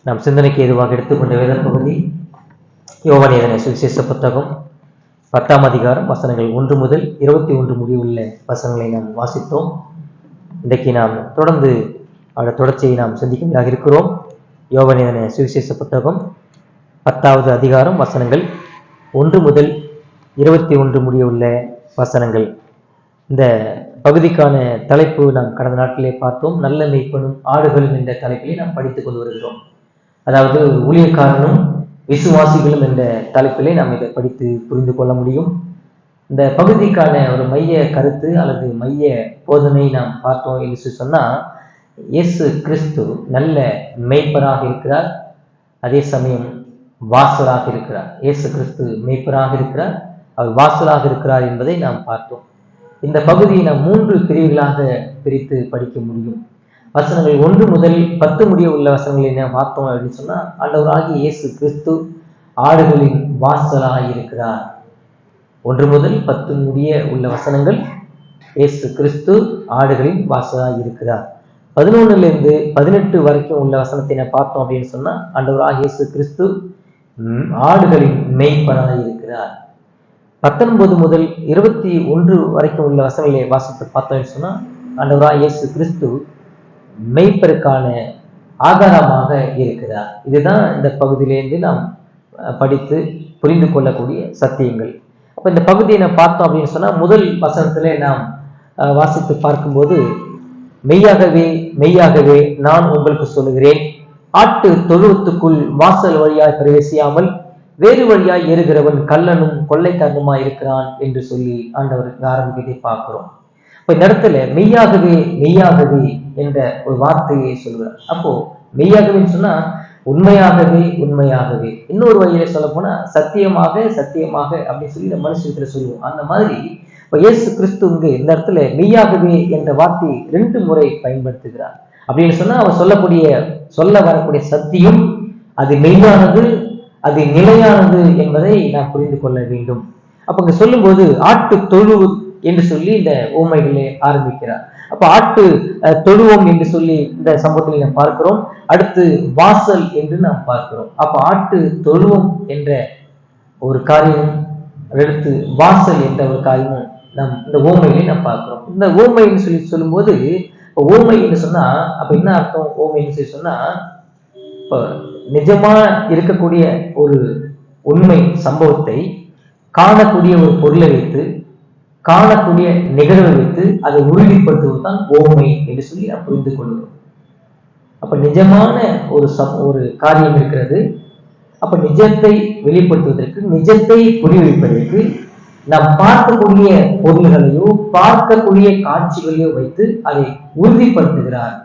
நாம் சிந்தனைக்கு எதுவாக எடுத்துக்கொண்ட வேத பகுதி யோவான் சுவிசேஷ புத்தகம் 10ஆம் அதிகாரம் வசனங்கள் 1 முதல் 21 முடிவுள்ள வசனங்களை நாம் வாசித்தோம். இன்றைக்கு நாம் தொடர்ந்து தொடர்ச்சியை நாம் சிந்திக்க இருக்கிறோம். யோவான் சுவிசேஷ புத்தகம் 10வது அதிகாரம் வசனங்கள் 1 முதல் 21 முடிவுள்ள வசனங்கள். இந்த பகுதிக்கான தலைப்பு நாம் கடந்த நாட்களிலே பார்த்தோம். நல்ல மேய்ப்பனும் ஆடுகளும் என்ற தலைப்பிலே நாம் படித்துக் கொண்டு வருகிறோம். அதாவது ஊழியக்காரனும் விசுவாசிகளும் என்ற தலைப்பிலே நாம் இதை படித்து புரிந்து கொள்ள முடியும். இந்த பகுதிக்கான ஒரு மைய கருத்து அல்லது மைய போதனை நாம் பார்த்தோம் என்று சொன்னால், இயேசு கிறிஸ்து நல்ல மேய்ப்பராக இருக்கிறார், அதே சமயம் வாசலாக இருக்கிறார். இயேசு கிறிஸ்து மேய்ப்பராக இருக்கிறார், அவர் வாசலாக இருக்கிறார் என்பதை நாம் பார்த்தோம். இந்த பகுதியை நாம் 3 பிரிவுகளாக பிரித்து படிக்க முடியும். வசனங்கள் 1 முதல் 10 முடிய உள்ள வசனங்களை என்ன பார்த்தோம் அப்படின்னு சொன்னா, ஆண்டவராகிய இயேசு கிறிஸ்து ஆடுகளின் வாசலாக இருக்கிறார். 1 முதல் 10 முடிய உள்ள வசனங்கள், இயேசு கிறிஸ்து ஆடுகளின் வாசலாக இருக்கிறார். 11 18 வரைக்கும் உள்ள வசனத்தை என்ன பார்த்தோம் அப்படின்னு சொன்னா, ஆண்டவராகிய இயேசு கிறிஸ்து ஆடுகளின் மேய்ப்பராக இருக்கிறார். 19 முதல் 21 வரைக்கும் உள்ள வசனங்களை வாசித்து பார்த்தோம்னு சொன்னா, ஆண்டவராகிய இயேசு கிறிஸ்து மெய்ப்பருக்கான ஆதாரமாக இருக்கிறார். இதுதான் இந்த பகுதியிலேருந்து நாம் படித்து புரிந்து கொள்ளக்கூடிய சத்தியங்கள். அப்போ இந்த பகுதியை நாம் பார்த்தோம் அப்படின்னு சொன்னால், முதல் வசனத்திலே நாம் வாசித்து பார்க்கும்போது, மெய்யாகவே மெய்யாகவே நான் உங்களுக்கு சொல்லுகிறேன், ஆட்டு தொழுவத்துக்குள் வாசல் வழியாய் பிரவேசியாமல் வேறு வழியாய் ஏறுகிறவன் கள்ளனும் கொள்ளைக்காரனுமாய் இருக்கிறான் என்று சொல்லி ஆண்டவருக்கு ஆரம்பிக்கத்தை பார்க்கிறோம். இப்போ இந்த இடத்துல மெய்யாகவே மெய்யாகவே என்ற ஒரு வார்த்தையை சொல்கிறார். அப்போ மெய்யாகவேன்னு சொன்னா உண்மையாகவே உண்மையாகவே, இன்னொரு வழியில சொல்ல போனா சத்தியமாக சத்தியமாக அப்படின்னு சொல்லி நம்ம மனுஷத்துல சொல்லுவோம். அந்த மாதிரி இப்போ இயேசு கிறிஸ்து இந்த இடத்துல மெய்யாகவே என்ற வார்த்தையை 2 முறை பயன்படுத்துகிறார். அப்படின்னு சொன்னா அவர் சொல்ல வரக்கூடிய சத்தியம் அது மெய்யானது, அது நிலையானது என்பதை நாம் புரிந்து கொள்ள வேண்டும். அப்ப இங்க சொல்லும்போது ஆட்டு தொழு என்று சொல்லி இந்த ஊமைகளை ஆரம்பிக்கிறார். அப்ப ஆட்டு தொழுவம் என்று சொல்லி இந்த சம்பவத்தில் நாம் பார்க்கிறோம். அடுத்து வாசல் என்று நாம் பார்க்கிறோம். அப்ப ஆட்டு தொழுவம் என்ற ஒரு காரியம், அடுத்து வாசல் என்ற ஒரு காரியமும் நாம் இந்த ஊமைகளை நாம் பார்க்கிறோம். இந்த ஊமைன்னு சொல்லி சொல்லும்போது, ஊமை என்று சொன்னா அப்ப என்ன அர்த்தம்? ஊமைன்னு சொல்லி சொன்னா, இப்ப நிஜமா இருக்கக்கூடிய ஒரு உண்மை சம்பவத்தை காணக்கூடிய ஒரு பொருளை வைத்து, காணக்கூடிய நிகழ்வை வைத்து அதை உறுதிப்படுத்துவதுதான் ஓமை என்று சொல்லி நாம் புரிந்து கொள்கிறோம். அப்ப நிஜமான ஒரு காரியம் இருக்கிறது. அப்ப நிஜத்தை வெளிப்படுத்துவதற்கு, நிஜத்தை புரிவிப்பதற்கு நாம் பார்க்கக்கூடிய பொருள்களையோ பார்க்கக்கூடிய காட்சிகளையோ வைத்து அதை உறுதிப்படுத்துகிறார்.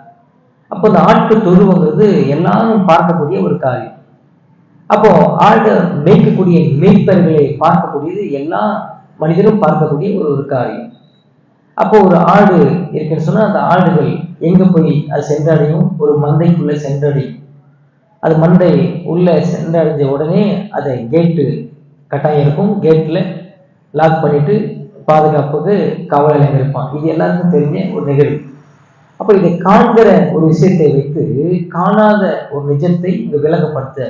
அப்போ இந்த ஆட்டு தொழுவங்கிறது எல்லாரும் பார்க்கக்கூடிய ஒரு காரியம். அப்போ ஆடு மேய்க்கக்கூடிய மேய்ப்பர்களை பார்க்கக்கூடியது எல்லா மனிதரும் பார்க்கக்கூடிய ஒரு காரியம். அப்போ ஒரு ஆடு இருக்குன்னு சொன்னா, அந்த ஆடுகள் எங்க போய் அது சென்றடையும்? ஒரு மந்தைக்குள்ள சென்றடையும். அது மந்தை உள்ள சென்றடைஞ்ச உடனே அதை கேட்டு கட்டாயம் இருக்கும். கேட்ல லாக் பண்ணிட்டு பாதுகாப்புக்கு காவலர் இருப்பான். இது எல்லாருக்கும் தெரிஞ்ச ஒரு நிகழ்வு. அப்போ இதை காண்கிற ஒரு விஷயத்தை வைத்து காணாத ஒரு நிஜத்தை இங்கு விளங்கப்படுத்த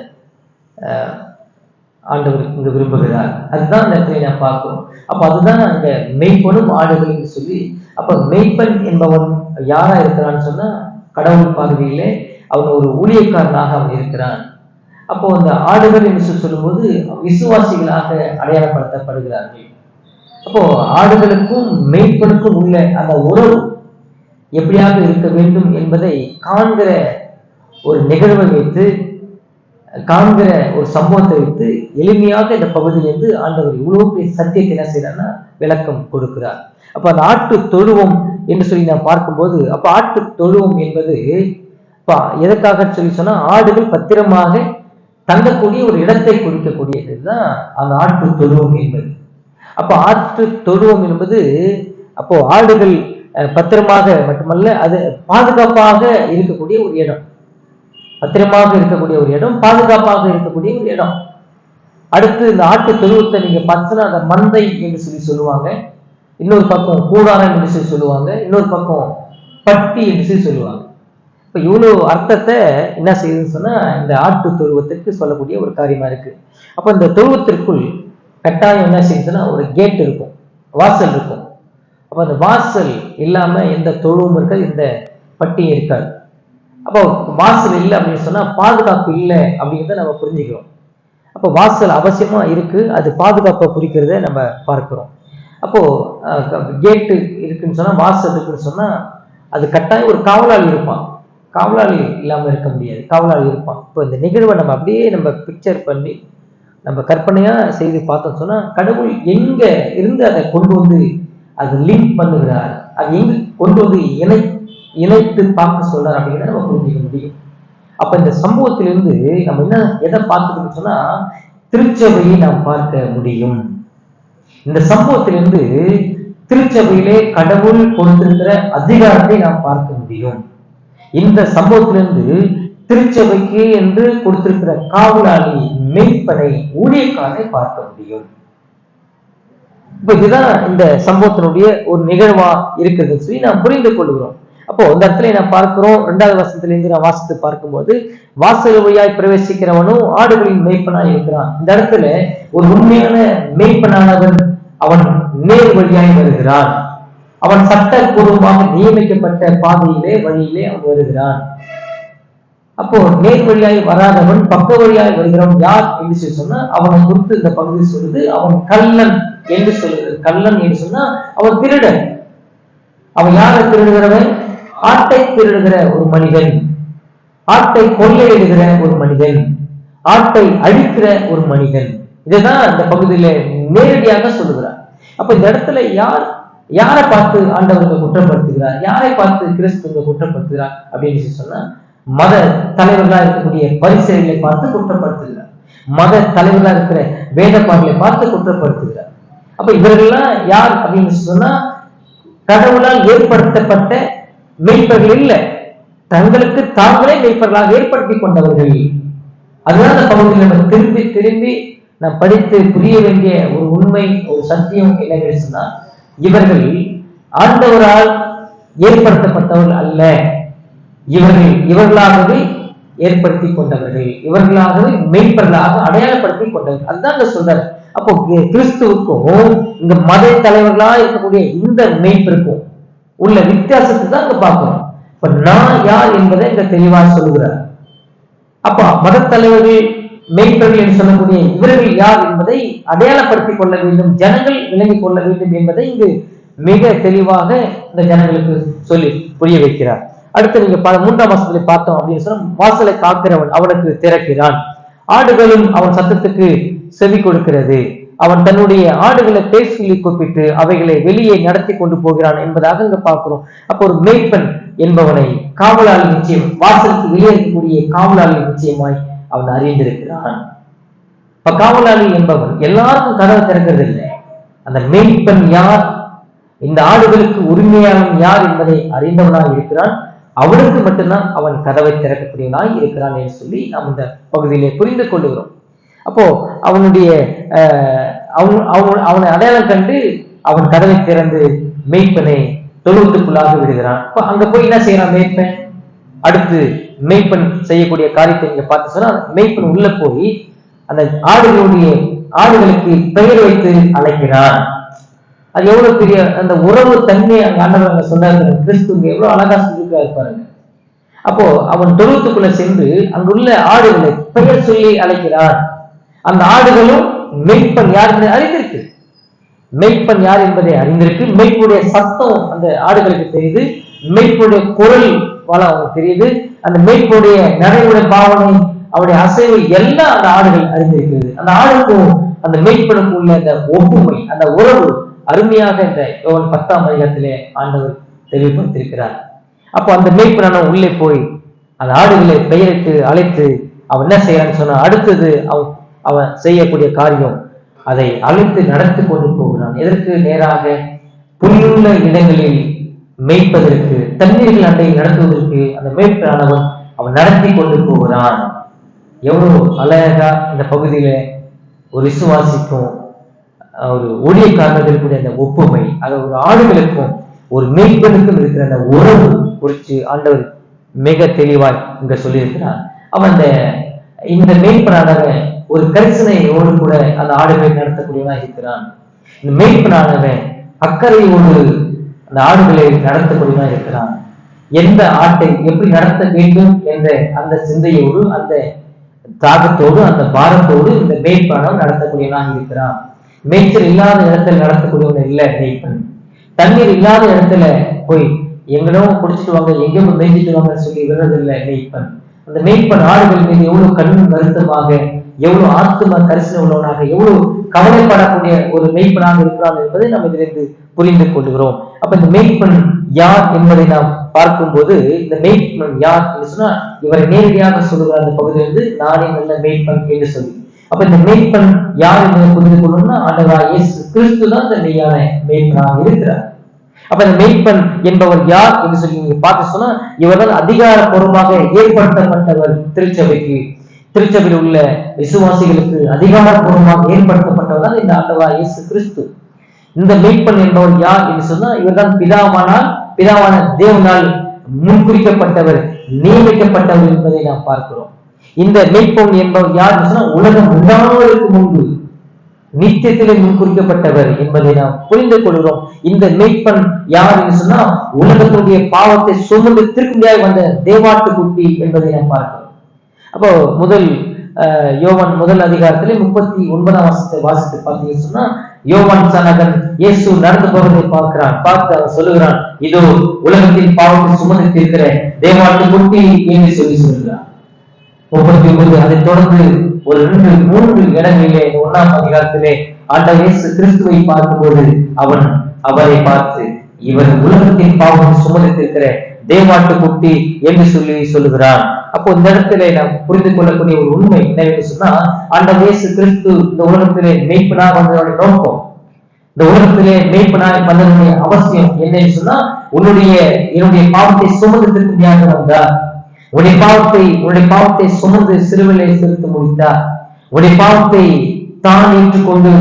ஆண்டவர் இங்கு விரும்புகிறார். அதுதான் இந்த இடத்துல நான் பார்க்கிறோம். அப்ப அதுதான் அந்த மெய்ப்பனும் ஆடுகள் என்று சொல்லி, அப்ப மெய்ப்பன் என்பவன் யாரா இருக்கிறான்னு சொன்னா, கடவுள் பார்வையிலே அவன் ஒரு ஊழியக்காரனாக அவன் இருக்கிறான். அப்போ அந்த ஆடுகள் என்று சொல்லும்போது விசுவாசிகளாக அடையாளப்படுத்தப்படுகிறார்கள். அப்போ ஆடுகளுக்கும் மெய்ப்பனுக்கும் உள்ள அந்த உறவு எப்படியாக இருக்க வேண்டும் என்பதை காண்கிற ஒரு நிகழ்வை வைத்து, காண்கிற ஒரு சம்பவத்தை வைத்து எளிமையாக இந்த பகுதியிலிருந்து ஆண்டவர் இவ்வளவு பெரிய சத்தியத்தை என்ன செய்யறாருன்னா விளக்கம் கொடுக்கிறார். அப்ப அந்த ஆட்டு தொழுவம் என்று சொல்லி நாம் பார்க்கும்போது, அப்ப ஆட்டு தொழுவம் என்பது எதற்காக சொல்லி சொன்னா, ஆடுகள் பத்திரமாக தங்கக்கூடிய ஒரு இடத்தை குறிக்கக்கூடியதுதான் அந்த ஆட்டு தொழுவம் என்பது. அப்ப ஆட்டு தொழுவம் என்பது அப்போ ஆடுகள் பத்திரமாக மட்டுமல்ல, அது பாதுகாப்பாக இருக்கக்கூடிய ஒரு இடம், பத்திரமாக இருக்கக்கூடிய ஒரு இடம், பாதுகாப்பாக இருக்கக்கூடிய ஒரு இடம். அடுத்து இந்த ஆட்டு தொழுவத்தை நீங்க பார்த்தீங்கன்னா, அந்த மந்தை என்று சொல்லி சொல்லுவாங்க, இன்னொரு பக்கம் கூடாரம் என்று சொல்லி சொல்லுவாங்க, இன்னொரு பக்கம் பட்டி என்று சொல்லி சொல்லுவாங்க. இப்ப இவ்வளவு அர்த்தத்தை என்ன செய்யுதுன்னு சொன்னா இந்த ஆட்டு தொழுவத்திற்கு சொல்லக்கூடிய ஒரு காரியமா இருக்கு. அப்ப இந்த தொழுவத்திற்குள் கட்டாயம் என்ன செய்யுதுன்னா ஒரு கேட் இருக்கும், வாசல் இருக்கும். அப்ப அந்த வாசல் இல்லாம எந்த தொழுவும் இருக்காது, எந்த பட்டியும் இருக்காது. அப்போ வாசல் இல்லை அப்படின்னு சொன்னா பாதுகாப்பு இல்லை அப்படிங்கிறத நம்ம புரிஞ்சுக்கிறோம். அப்போ வாசல் அவசியமா இருக்கு, அது பாதுகாப்பை குறிக்கிறத நம்ம பார்க்கிறோம். அப்போ கேட்டு இருக்குன்னு சொன்னா, வாசல் இருக்குன்னு சொன்னா அது கட்டாயம் ஒரு காவலாளி இருப்பான். காவலாளி இல்லாம இருக்க முடியாது, காவலாளி இருப்பான். இப்போ இந்த நிகழ்வை நம்ம அப்படியே நம்ம பிக்சர் பண்ணி நம்ம கற்பனையா செய்து பார்த்தோம் சொன்னா, கடவுள் எங்க இருந்து அதை கொண்டு வந்து அது லிங்க் பண்ணுகிறார், அது எங்க கொண்டு வந்து இணைத்து பார்க்க சொல்றார் அப்படிங்கிறத நம்ம புரிஞ்சுக்க முடியும். அப்ப இந்த சம்பவத்திலிருந்து நம்ம என்ன எதை பார்த்துக்கணும்னு சொன்னா, திருச்சபையை நாம் பார்க்க முடியும். இந்த சம்பவத்திலிருந்து திருச்சபையிலே கடவுள் கொடுத்திருக்கிற அதிகாரத்தை நாம் பார்க்க முடியும். இந்த சம்பவத்திலிருந்து திருச்சபைக்கு என்று கொடுத்திருக்கிற காவலாளி, மெய்ப்பனை, ஊழியக்காரனை பார்க்க முடியும். இப்ப இதுதான் இந்த சம்பவத்தினுடைய ஒரு நிகழ்வா இருக்கிறது சொல்லி நாம் புரிந்து கொள்கிறோம். அப்போ இந்த இடத்துல நான் பார்க்கிறோம், 2வது வசனத்திலிருந்து நான் வாசித்து பார்க்கும்போது, வாசல் வழியாய் பிரவேசிக்கிறவனும் ஆடுகளின் மெய்ப்பனாய் இருக்கிறான். இந்த இடத்துல ஒரு உண்மையான மெய்ப்பனானவன் அவன் நேர் வழியாய் வருகிறான். அவன் சட்டப்பூர்வமாக நியமிக்கப்பட்ட பாதையிலே வழியிலே அவன் வருகிறான். அப்போ நேர் வழியாய் வராதவன் பக்க வழியாய் வருகிறவன் யார் என்று சொன்னா, அவனை குறித்து இந்த பகுதி சொல்லுது, அவன் கள்ளன் என்று சொல்லுது. கள்ளன் என்று சொன்னா அவன் திருடன். அவன் யாரை திருடுகிறவன்? ஆட்டை திருடுகிற ஒரு மனிதன், ஆட்டை கொள்ளையிடுகிற ஒரு மனிதன், ஆட்டை அழிக்கிற ஒரு மனிதன். இதுதான் இந்த பகுதியில நேரடியாக சொல்லுகிறார். அப்ப இந்த இடத்துல யாரை பார்த்து ஆண்டவர்கள் குற்றப்படுத்துகிறார், யாரை பார்த்து கிறிஸ்துவ குற்றப்படுத்துகிறார் அப்படின்னு சொன்னா, மத தலைவர்களா இருக்கக்கூடிய பரிசேயர்களை பார்த்து குற்றப்படுத்துகிறார், மத தலைவர்களா இருக்கிற வேதபாரர்களை பார்த்து குற்றப்படுத்துகிறார். அப்ப இவர்கள்லாம் யார் அப்படின்னு சொன்னா, கடவுளால் ஏற்படுத்தப்பட்ட மெய்ப்பர்கள் இல்லை, தங்களுக்கு தாங்களே மெய்ப்பர்களாக ஏற்படுத்தி கொண்டவர்கள். அதுதான் அந்த பகுதியில் நம்ம திரும்பி திரும்பி நாம் படித்து புரிய வேண்டிய ஒரு உண்மை, ஒரு சத்தியம் என்ன சொன்னா, இவர்கள் ஆண்டவரால் ஏற்படுத்தப்பட்டவர்கள் அல்ல, இவர்களாகவே ஏற்படுத்தி கொண்டவர்கள், இவர்களாகவே மெய்ப்பர்களாக அடையாளப்படுத்தி கொண்டவர்கள். அதுதான் சொல்றாரு. அப்போ கிறிஸ்துவுக்கும் இங்க மத தலைவர்களா இருக்கக்கூடிய இந்த மெய்ப்பிற்கும் உள்ள வித்தியாசத்தை தான் இங்க பார்க்கணும். இப்ப நான் யார் என்பதை இங்க தெளிவா சொல்லுகிறார். அப்ப மத தலைவர்கள், மெய்ப்பர்கள் என்று சொல்லக்கூடிய இவர்கள் யார் என்பதை அடையாளப்படுத்திக் கொள்ள வேண்டும், ஜனங்கள் விளங்கிக் கொள்ள வேண்டும் என்பதை இங்கு மிக தெளிவாக இந்த ஜனங்களுக்கு சொல்லி புரிய வைக்கிறார். அடுத்து நீங்க 3ஆம் வசனத்தை பார்த்தோம் அப்படின்னு சொன்னா, வாசலை காக்கிறவன் அவனுக்கு திறக்கிறான், ஆடுகளும் அவன் சத்தத்துக்கு செவி கொடுக்கிறது, அவன் தன்னுடைய ஆடுகளை பேர் சொல்லி கூப்பிட்டு அவைகளை வெளியே நடத்தி கொண்டு போகிறான் என்பதாக இங்க பார்க்கிறோம். அப்போ ஒரு மேய்ப்பன் என்பவனை காவலாளி நிச்சயம், வாசலுக்கு வெளியே இருக்கக்கூடிய காவலாளி நிச்சயமாய் அவன் அறிந்திருக்கிறான். இப்ப காவலாளி என்பவன் எல்லாருக்கும் கதவை திறக்கிறது இல்லை. அந்த மேய்ப்பன் யார், இந்த ஆடுகளுக்கு உரிமையாளன் யார் என்பதை அறிந்தவனாய் இருக்கிறான். அவனுக்கு மட்டும்தான் அவன் கதவை திறக்கக்கூடியவனாய் இருக்கிறான் என்று சொல்லி நாம் இந்த பகுதியிலே புரிந்து கொள்ளுகிறோம். அப்போ அவனை அடையாளம் கண்டு அவன் கதவை திறந்து மெய்ப்பனை தொழுவத்துக்குள்ளாக விடுகிறான். அங்க போய் என்ன செய்யறான் மெய்ப்பன்? அடுத்து மெய்ப்பன் செய்யக்கூடிய காரியத்தை நீங்க பார்த்து சொன்னா, மெய்ப்பன் உள்ள போய் அந்த ஆடுகளுக்கு பெயர் வைத்து அழைக்கிறான். அது எவ்வளவு பெரிய அந்த உறவு தன்மை அங்க ஆண்டவர் அங்க சொன்னாரு. கிறிஸ்துவ எவ்வளவு அழகா சொல்லிருக்காரு பாருங்க. அப்போ அவன் தொழுவத்துக்குள்ள சென்று அங்குள்ள ஆடுகளை பெயர் சொல்லி அழைக்கிறான். அந்த ஆடுகளும் மெய்ப்பன் யார் என்பதை அறிந்திருக்கு, மெய்ப்பன் யார் என்பதை அறிந்திருக்கு. மெய்ப்புடைய சத்தம் அந்த ஆடுகளுக்கு தெரியுது, மெய்ப்புடைய குரல் வளம் அவனுக்கு தெரியுது, அந்த மெய்ப்புடைய நடைமுறை பாவனை, அவருடைய அசைவு எல்லாம் அந்த ஆடுகள் அறிந்திருக்கிறது. அந்த ஆடுக்கும் அந்த மெய்ப்பனுக்கு உள்ள அந்த ஒப்புமை, அந்த உறவு அருமையாக இந்த யோவான் 10ஆம் அதிகாரத்திலே ஆண்டவர் தெளிவுபடுத்தியிருக்கிறார். அப்போ அந்த மெய்ப்பனான உள்ளே போய் அந்த ஆடுகளை பெயரிட்டு அழைத்து அவன் என்ன செய்யறான்னு சொன்னா, அடுத்தது அவன் செய்யக்கூடிய காரியம், அதை அழைத்து நடத்தி கொண்டு போகிறான். எதற்கு? நேராக புல்லுள்ள இடங்களில் மேய்ப்பதற்கு, தண்ணீர்கள் அண்டையில் நடத்துவதற்கு அந்த மேய்ப்பனானவன் அவன் நடத்தி கொண்டு போகிறான். எவ்வளவு அழகா இந்த பகுதியில ஒரு விசுவாசிக்கும் ஒரு ஊழியக்காரர்கள் இருக்கக்கூடிய அந்த ஒப்புமை, அது ஒரு ஆடுகளுக்கும் ஒரு மேய்ப்பனுக்கும் இருக்கிற அந்த உறவு குறித்து ஆண்டவர் மிக தெளிவாய் இங்க சொல்லியிருக்கிறார். அவன் இந்த மேய்ப்பனானவன் ஒரு கரிசனையோடு கூட அந்த ஆடுகளை நடத்தக்கூடியவனாக இருக்கிறான். இந்த மேய்ப்பனானவன் அக்கறையோடு அந்த ஆடுகளை நடத்தக்கூடியவனாக இருக்கிறான். எந்த ஆட்டை எப்படி நடத்த வேண்டும் என்ற அந்த சிந்தையோடு, அந்த தாகத்தோடு, அந்த பாரத்தோடு இந்த மேய்ப்பனானவன் நடத்தக்கூடியவனாக இருக்கிறான். மேய்ச்சல் இல்லாத இடத்துல நடத்தக்கூடியவன் இல்லை மேய்ப்பன். தண்ணீர் இல்லாத இடத்துல போய் எங்கேயும் குடிச்சிட்டு வாங்க, எங்கேயும் மேய்ச்சிட்டு வாங்கன்னு சொல்லி விடுறதில்லை மேய்ப்பன். அந்த மேய்ப்பன் ஆடுகள் மீது எவ்வளவு கண் வருத்தமாக, எவ்வளவு ஆத்ம கரிசனை உள்ளவனாக, எவ்வளவு கவலைப்படக்கூடிய ஒரு மெய்ப்பனாக இருக்கிறான் என்பதை நாம் இதிலிருந்து புரிந்து கொள்கிறோம். அப்ப இந்த மெய்ப்பன் யார் என்பதை நாம் பார்க்கும்போது, இந்த மெய்ப்பன் யார் என்று சொன்னா இவரை நேரடியாக சொல்லுகிற அந்த பகுதியிலிருந்து நானே நல்ல மெய்ப்பன் என்று சொல்லி, அப்ப இந்த மெய்ப்பன் யார் என்பதை புரிந்து கொள்ளணும்னா ஆண்டவராகிய இயேசு கிறிஸ்து தான் இந்த மெய்யான மெய்ப்பனாக இருக்கிறார். அப்ப இந்த மெய்ப்பன் என்பவர் யார் என்று சொல்லி நீங்க பார்த்து சொன்னா, இவர்கள் அதிகாரப்பூர்வமாக ஏற்படுத்தப்பட்டவர். திருச்சபையில் உள்ள விசுவாசிகளுக்கு அதிகாரப்பூர்வமாக ஏற்படுத்தப்பட்டவர் தான் இந்த ஆண்டவராகிய இயேசு கிறிஸ்து. இந்த மெய்ப்பன் என்பவர் யார் என்று சொன்னா, இவர்தான் பிதாவான தேவனால் முன்குறிக்கப்பட்டவர், நியமிக்கப்பட்டவர் என்பதை நாம் பார்க்கிறோம். இந்த மெய்ப்பன் என்பவர் யார் என்று சொன்னா, உலகம் உண்டாவதற்கு முன்பு நித்தியத்திலே முன்குறிக்கப்பட்டவர் என்பதை நாம் புரிந்து கொள்கிறோம். இந்த மெய்ப்பன் யார் என்று சொன்னா, உலகத்துடைய பாவத்தை சுமந்து திருப்தியாய் வந்த தேவாட்டுக்குட்டி என்பதை நாம் பார்க்கிறோம். அப்போ யோவான் முதல் அதிகாரத்திலே 39ஆம் வசனத்தை வாசித்து பார்த்தீங்கன்னு சொன்னா, யோவான் சானகன் இயேசு நடந்து போவதை பார்த்து அவன் சொல்லுகிறான், இதோ உலகத்தின் பாவத்தை சுமந்து தீர்க்கிற தேவாட்டுக்குட்டி என்று சொல்லுகிறான். 39. அதை தொடர்ந்து ஒரு 2-3 இடங்களிலே 1ஆம் அதிகாரத்திலே ஆண்டவர் இயேசு கிறிஸ்துவை பார்க்கும்போது அவரை பார்த்து, இவர் உலகத்தின் பாவத்தை சுமந்திருக்கிற தேவாட்டுக்குட்டி என்று சொல்லுகிறான். அப்போ இந்த இடத்துல நாம் புரிந்து கொள்ளக்கூடிய ஒரு உண்மை என்னவென்று சொன்னா, ஆண்டவர் இயேசு கிறிஸ்து இந்த உலகத்திலே மெய்ப்பனாக வந்ததனுடைய நோக்கம், இந்த உலகத்திலே மெய்ப்பனாக வந்ததனுடைய அவசியம் என்னன்னு சொன்னா, என்னுடைய பாவத்தை சுமந்திருக்க வந்தார். உன்னுடைய பாவத்தை சுமந்து சிலுவையிலே செலுத்த முடித்தார். உன்னுடைய பாவத்தை தான் ஏற்றுக்கொண்டு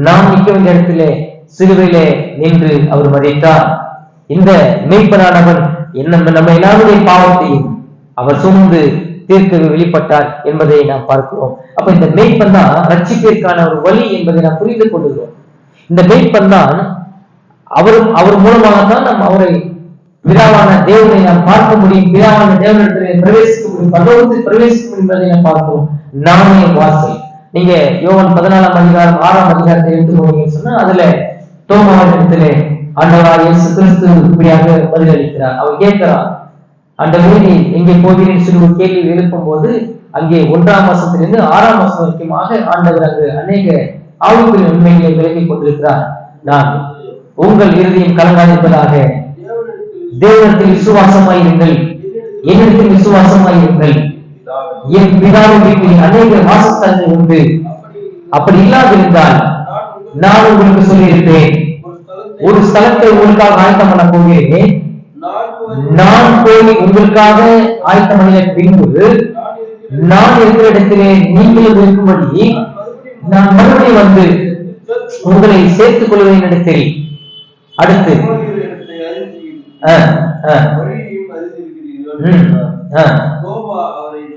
நாம் நிற்க வேண்டிய இடத்திலே சிலுவையிலே நின்று அவர் மரித்தார். இந்த மெய்ப்பனானவன் நம்ம எல்லாருடைய பாவத்தையும் அவர் சுமந்து தீர்க்க வெளிப்பட்டார் என்பதை நாம் பார்க்கிறோம். அப்ப இந்த மெய்ப்பன் தான் ரட்சிப்பிற்கான ஒரு வழி என்பதை நாம் புரிந்து கொள்கிறோம். இந்த மெய்ப்பன் தான் அவர் மூலமாகத்தான் நாம் அவரை பிதாவான தேவனை நாம் பார்க்க முடியும், பிதாவான தேவனிடத்திலே பிரவேசிக்க முடியும், பரலோகத்தில் பிரவேசிக்க முடியும் என்பதை நாம் பார்க்கிறோம். நானே வாசல். நீங்க யோவான் 14ஆம் அதிகாரம் 6ஆம் அதிகாரத்தை எடுத்து போனீங்கன்னு சொன்னா, அதுல தோமாவிடத்திலே ஆண்டவராகிய இயேசு கிறிஸ்து இப்படியாக பதிலளிக்கிறார். அவர் கேட்கிறார், ஆண்டவரே நீ எங்கே போகிறேன்னு சொல்லி ஒரு கேள்வி எழுப்பும் போது, அங்கே 1ஆம் வசனத்திலிருந்து 6ஆம் வசனம் வரைக்குமாக ஆண்டவர் அங்கு அநேக ஆவிக்குரிய உண்மைகளை விலகிக் கொண்டிருக்கிறார். நான் உங்கள் இறுதியும் கலங்காதிருப்பதாக, தேவனிடத்தில் விசுவாசமாயிருங்கள், என்னிடத்தில் விசுவாசமாயிருங்கள். என் பிதாவின் வீட்டில் அநேக வாசஸ்தலங்கள் உண்டு. அப்படி இல்லாதிருந்தால் நான் உங்களுக்கு சொல்லியிருப்பேன், ஒரு ஸ்தலத்தை உங்களுக்காக ஆயத்தம் பண்ண போகிறேன். நான் போய் உங்களுக்காக ஆயத்தம் பண்ணின பின்பு நான் இருக்கிற இடத்திலே நீங்களும் இருக்கும்படி நான் மறுபடியும் வந்து உங்களை சேர்த்துக் கொள்வேன் இடத்தில். அடுத்து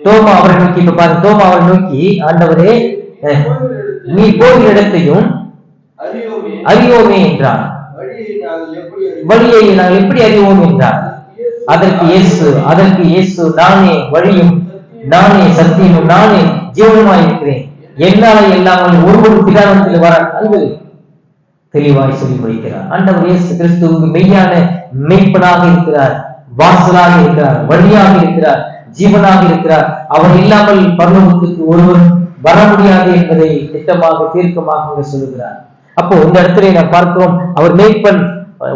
தோமா அவரை நோக்கி, இப்ப பாருங்க, தோமா அவரை நோக்கி, ஆண்டவரே நீ போகிற இடத்தையும் அறியோமே என்றார். வழியை நாங்கள் எப்படி அறிவோம் என்றார். அதற்கு இயேசு நானே வழியும் நானே சத்தியமும் நானே ஜீவனுமாய் இருக்கிறேன், என்னால இல்லாமல் ஒருவரு பிதாவிடத்தில் வர அங்கு தெளிவாய் சொல்லி முடிக்கிறார். ஆண்டவர் இயேசு கிறிஸ்து மெய்யான மெய்ப்பனாக இருக்கிறார், வாசலாக இருக்கிறார், வழியாக இருக்கிறார், ஜீவனாக இருக்கிறார். அவர் இல்லாமல் பரலோகத்துக்கு ஒருவர் வர முடியாது என்பதை திட்டமாக தீர்க்கமாக சொல்லுகிறார். அப்போ இந்த இடத்திலே நாம் பார்க்கிறோம், அவர் மெய்ப்பன்,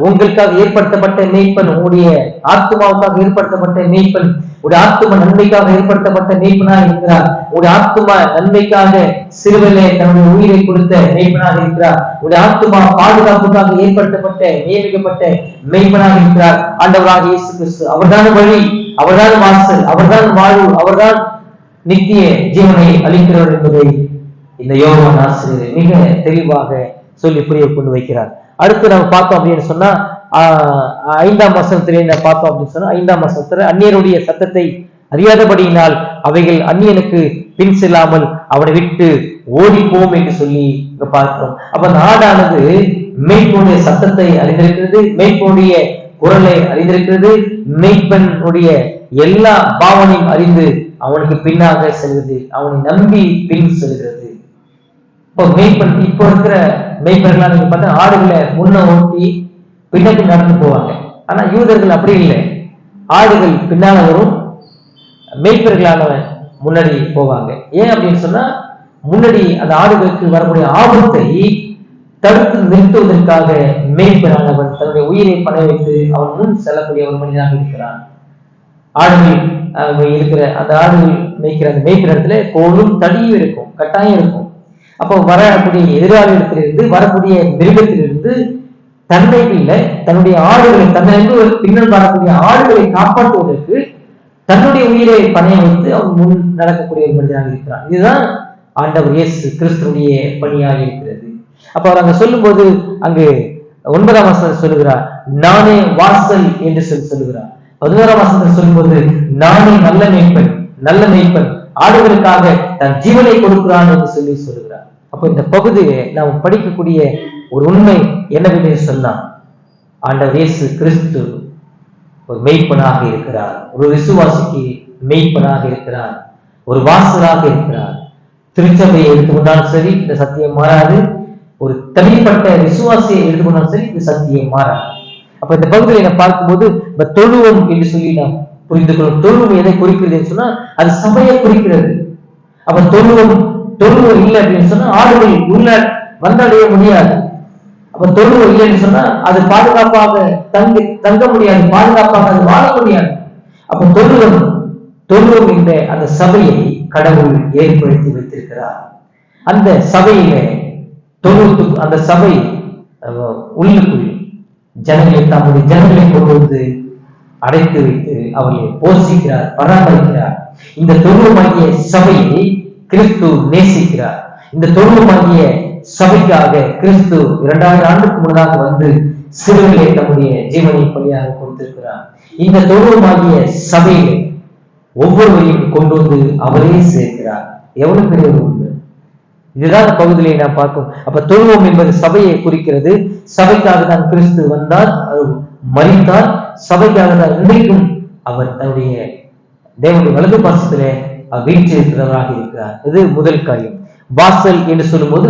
உங்களுக்காக ஏற்படுத்தப்பட்ட மெய்ப்பன், உங்களுடைய ஆத்மாவுக்காக ஏற்படுத்தப்பட்ட மெய்ப்பன், உடைய ஆத்ம நன்மைக்காக ஏற்படுத்தப்பட்ட மெய்ப்பனாக இருக்கிறார். உடைய ஆத்ம நன்மைக்காக சிறுவிலே தன்னுடைய உயிரை கொடுத்த மெய்ப்பனாக இருக்கிறார். உடைய ஆத்மா பாதுகாப்புக்காக ஏற்படுத்தப்பட்ட நியமிக்கப்பட்ட மெய்ப்பனாக இருக்கிறார் ஆண்டவராகிய இயேசு கிறிஸ்து. அவர்தான் வழி, அவர்தான் வாசல், அவர்தான் வாழ்வு, அவர்தான் நித்திய ஜீவனை அளிக்கிறவர் என்பதை இந்த யோவான் ஆசிரியர் மிக தெளிவாக சொல்லி புரிய கொண்டு வைக்கிறார். அடுத்து நம்ம பார்த்தோம் அப்படின்னு சொன்னா, 5ஆம் வசனத்திலே பார்த்தோம் அப்படின்னு சொன்னா 5ஆம் வசனத்துல அந்நியருடைய சத்தத்தை அறியாதபடியினால் அவைகள் அந்நியனுக்கு பின் செல்லாமல் அவனை விட்டு ஓடிப்போம் என்று சொல்லி இங்க பார்க்கிறோம். அப்ப அந்த ஆடானது மேய்ப்பனுடைய சத்தத்தை அறிந்திருக்கிறது, மேய்ப்பனுடைய குரலை அறிந்திருக்கிறது, மேய்ப்பனுடைய எல்லா பாவனையும் அறிந்து அவனுக்கு பின்னாக செல்கிறது, அவனை நம்பி பின் செல்கிறது. இப்போ மேய்ப்பன் இப்போ இருக்கிற மேய்ப்பர்களா நீங்க பார்த்தா ஆடுகளை முன்ன ஓட்டி பின்னாடி நடந்து போவாங்க. ஆனா யூதர்கள் அப்படி இல்லை, ஆடுகள் பின்னால வரும், மேய்ப்பர்களானவன் முன்னாடி போவாங்க. ஏன் அப்படின்னு சொன்னா முன்னாடி அந்த ஆடுகளுக்கு வரக்கூடிய ஆபத்தை தடுத்து நிறுத்துவதற்காக மேய்ப்பனானவன் தன்னுடைய உயிரை பண வைத்து அவன் முன் செல்லக்கூடிய ஒரு மனிதனாக இருக்கிறான். ஆடுகள் இருக்கிற அந்த ஆடுகள் மேய்க்கிற அந்த மேய்க்கிற இடத்துல கோலும் தடியும் இருக்கும், கட்டாயம் இருக்கும். அப்போ வரக்கூடிய எதிராளியிடத்திலிருந்து வரக்கூடிய மிருகத்திலிருந்து தன்னைக்குள்ள தன்னுடைய ஆடுகளை தன்னிலிருந்து பின்னல் வரக்கூடிய ஆடுகளை காப்பாற்றுவதற்கு தன்னுடைய உயிரை பணைய வைத்து அவன் முன் நடக்கக்கூடிய ஒரு மனிதனாக இருக்கிறான். இதுதான் ஆண்டவர் இயேசு கிறிஸ்துடைய பணியாக இருக்கிறது. அப்ப அவர் அங்க சொல்லும் போது அங்கு 9ஆம் வசனத்தில் சொல்லுகிறார், நானே வாசல் என்று சொல்லுகிறார். 11ஆம் வசனத்தில் சொல்லும்போது நானே நல்ல மேய்ப்பன் ஆடுகளுக்காக தன் ஜீவனை கொடுக்கிறான் என்று சொல்லுகிறார். அப்ப இந்த பகுதியை நாம் படிக்கக்கூடிய ஒரு உண்மை என்னவென்று சொன்னான், ஆண்டவர் இயேசு கிறிஸ்து ஒரு மெய்ப்பனாக இருக்கிறார், ஒரு விசுவாசிக்கு மெய்ப்பனாக இருக்கிறார், ஒரு வாசலாக இருக்கிறார். திருச்சபையை எடுத்துக்கொண்டாலும் சரி இந்த சத்தியம் மாறாது, ஒரு தனிப்பட்ட விசுவாசியை எடுத்துக்கொண்டாலும் சரி இந்த சத்தியம் மாறாது. அப்ப இந்த பகுதியை நான் பார்க்கும்போது தொழுவம் என்று சொல்லி நாம் புரிந்து கொள்ளும். தொழுவம் எதை குறிக்கிறது சொன்னா அது சபையை குறிக்கிறது. அப்ப தொழுவம் இல்லை அப்படின்னு சொன்னா ஆடுகள் உள்ள வந்தடைய முடியாது. அப்ப தொழுவம் இல்லைன்னு சொன்னா அது பாதுகாப்பாக தங்க முடியாது, பாதுகாப்பாக அது வாழ முடியாது. அப்ப தொழுவம் என்ற அந்த சபையை கடவுள் ஏற்படுத்தி வைத்திருக்கிறார். அந்த சபையில அந்த சபை உள்ளுக்குள் தம்முடைய ஜனங்களை கொண்டு வந்து அடைத்து வைத்து அவர்களை போஷிக்கிறார், பராமரிக்கிறார். இந்த தொழுவமாகிய சபையை கிறிஸ்து நேசிக்கிறார். இந்த தொழுவமாகிய சபைக்காக கிறிஸ்து 2000 ஆண்டுக்கு முன்னதாக வந்து சிலுவையிலே தம்முடைய ஜீவனை பலியாக கொடுத்திருக்கிறார். இந்த தொழுவமாகிய சபையை ஒவ்வொருவரையும் கொண்டு வந்து அவரே சேர்க்கிறார். எவ்வளவு பெரிய உண்மை! இதுதான் பகுதியிலே நாம் பார்க்கும். அப்ப தொழுவம் என்பது சபையை குறிக்கிறது. சபைக்காக தான் கிறிஸ்து வந்தார், மரித்தார். சபைக்காக தான் இன்றைக்கும் அவர் தன்னுடைய தேவனுடைய வலது பாசத்திலே வீற்றிருக்கிறவராக இருக்கிறார். இது முதல் காரியம். வாசல் என்று சொல்லும் போது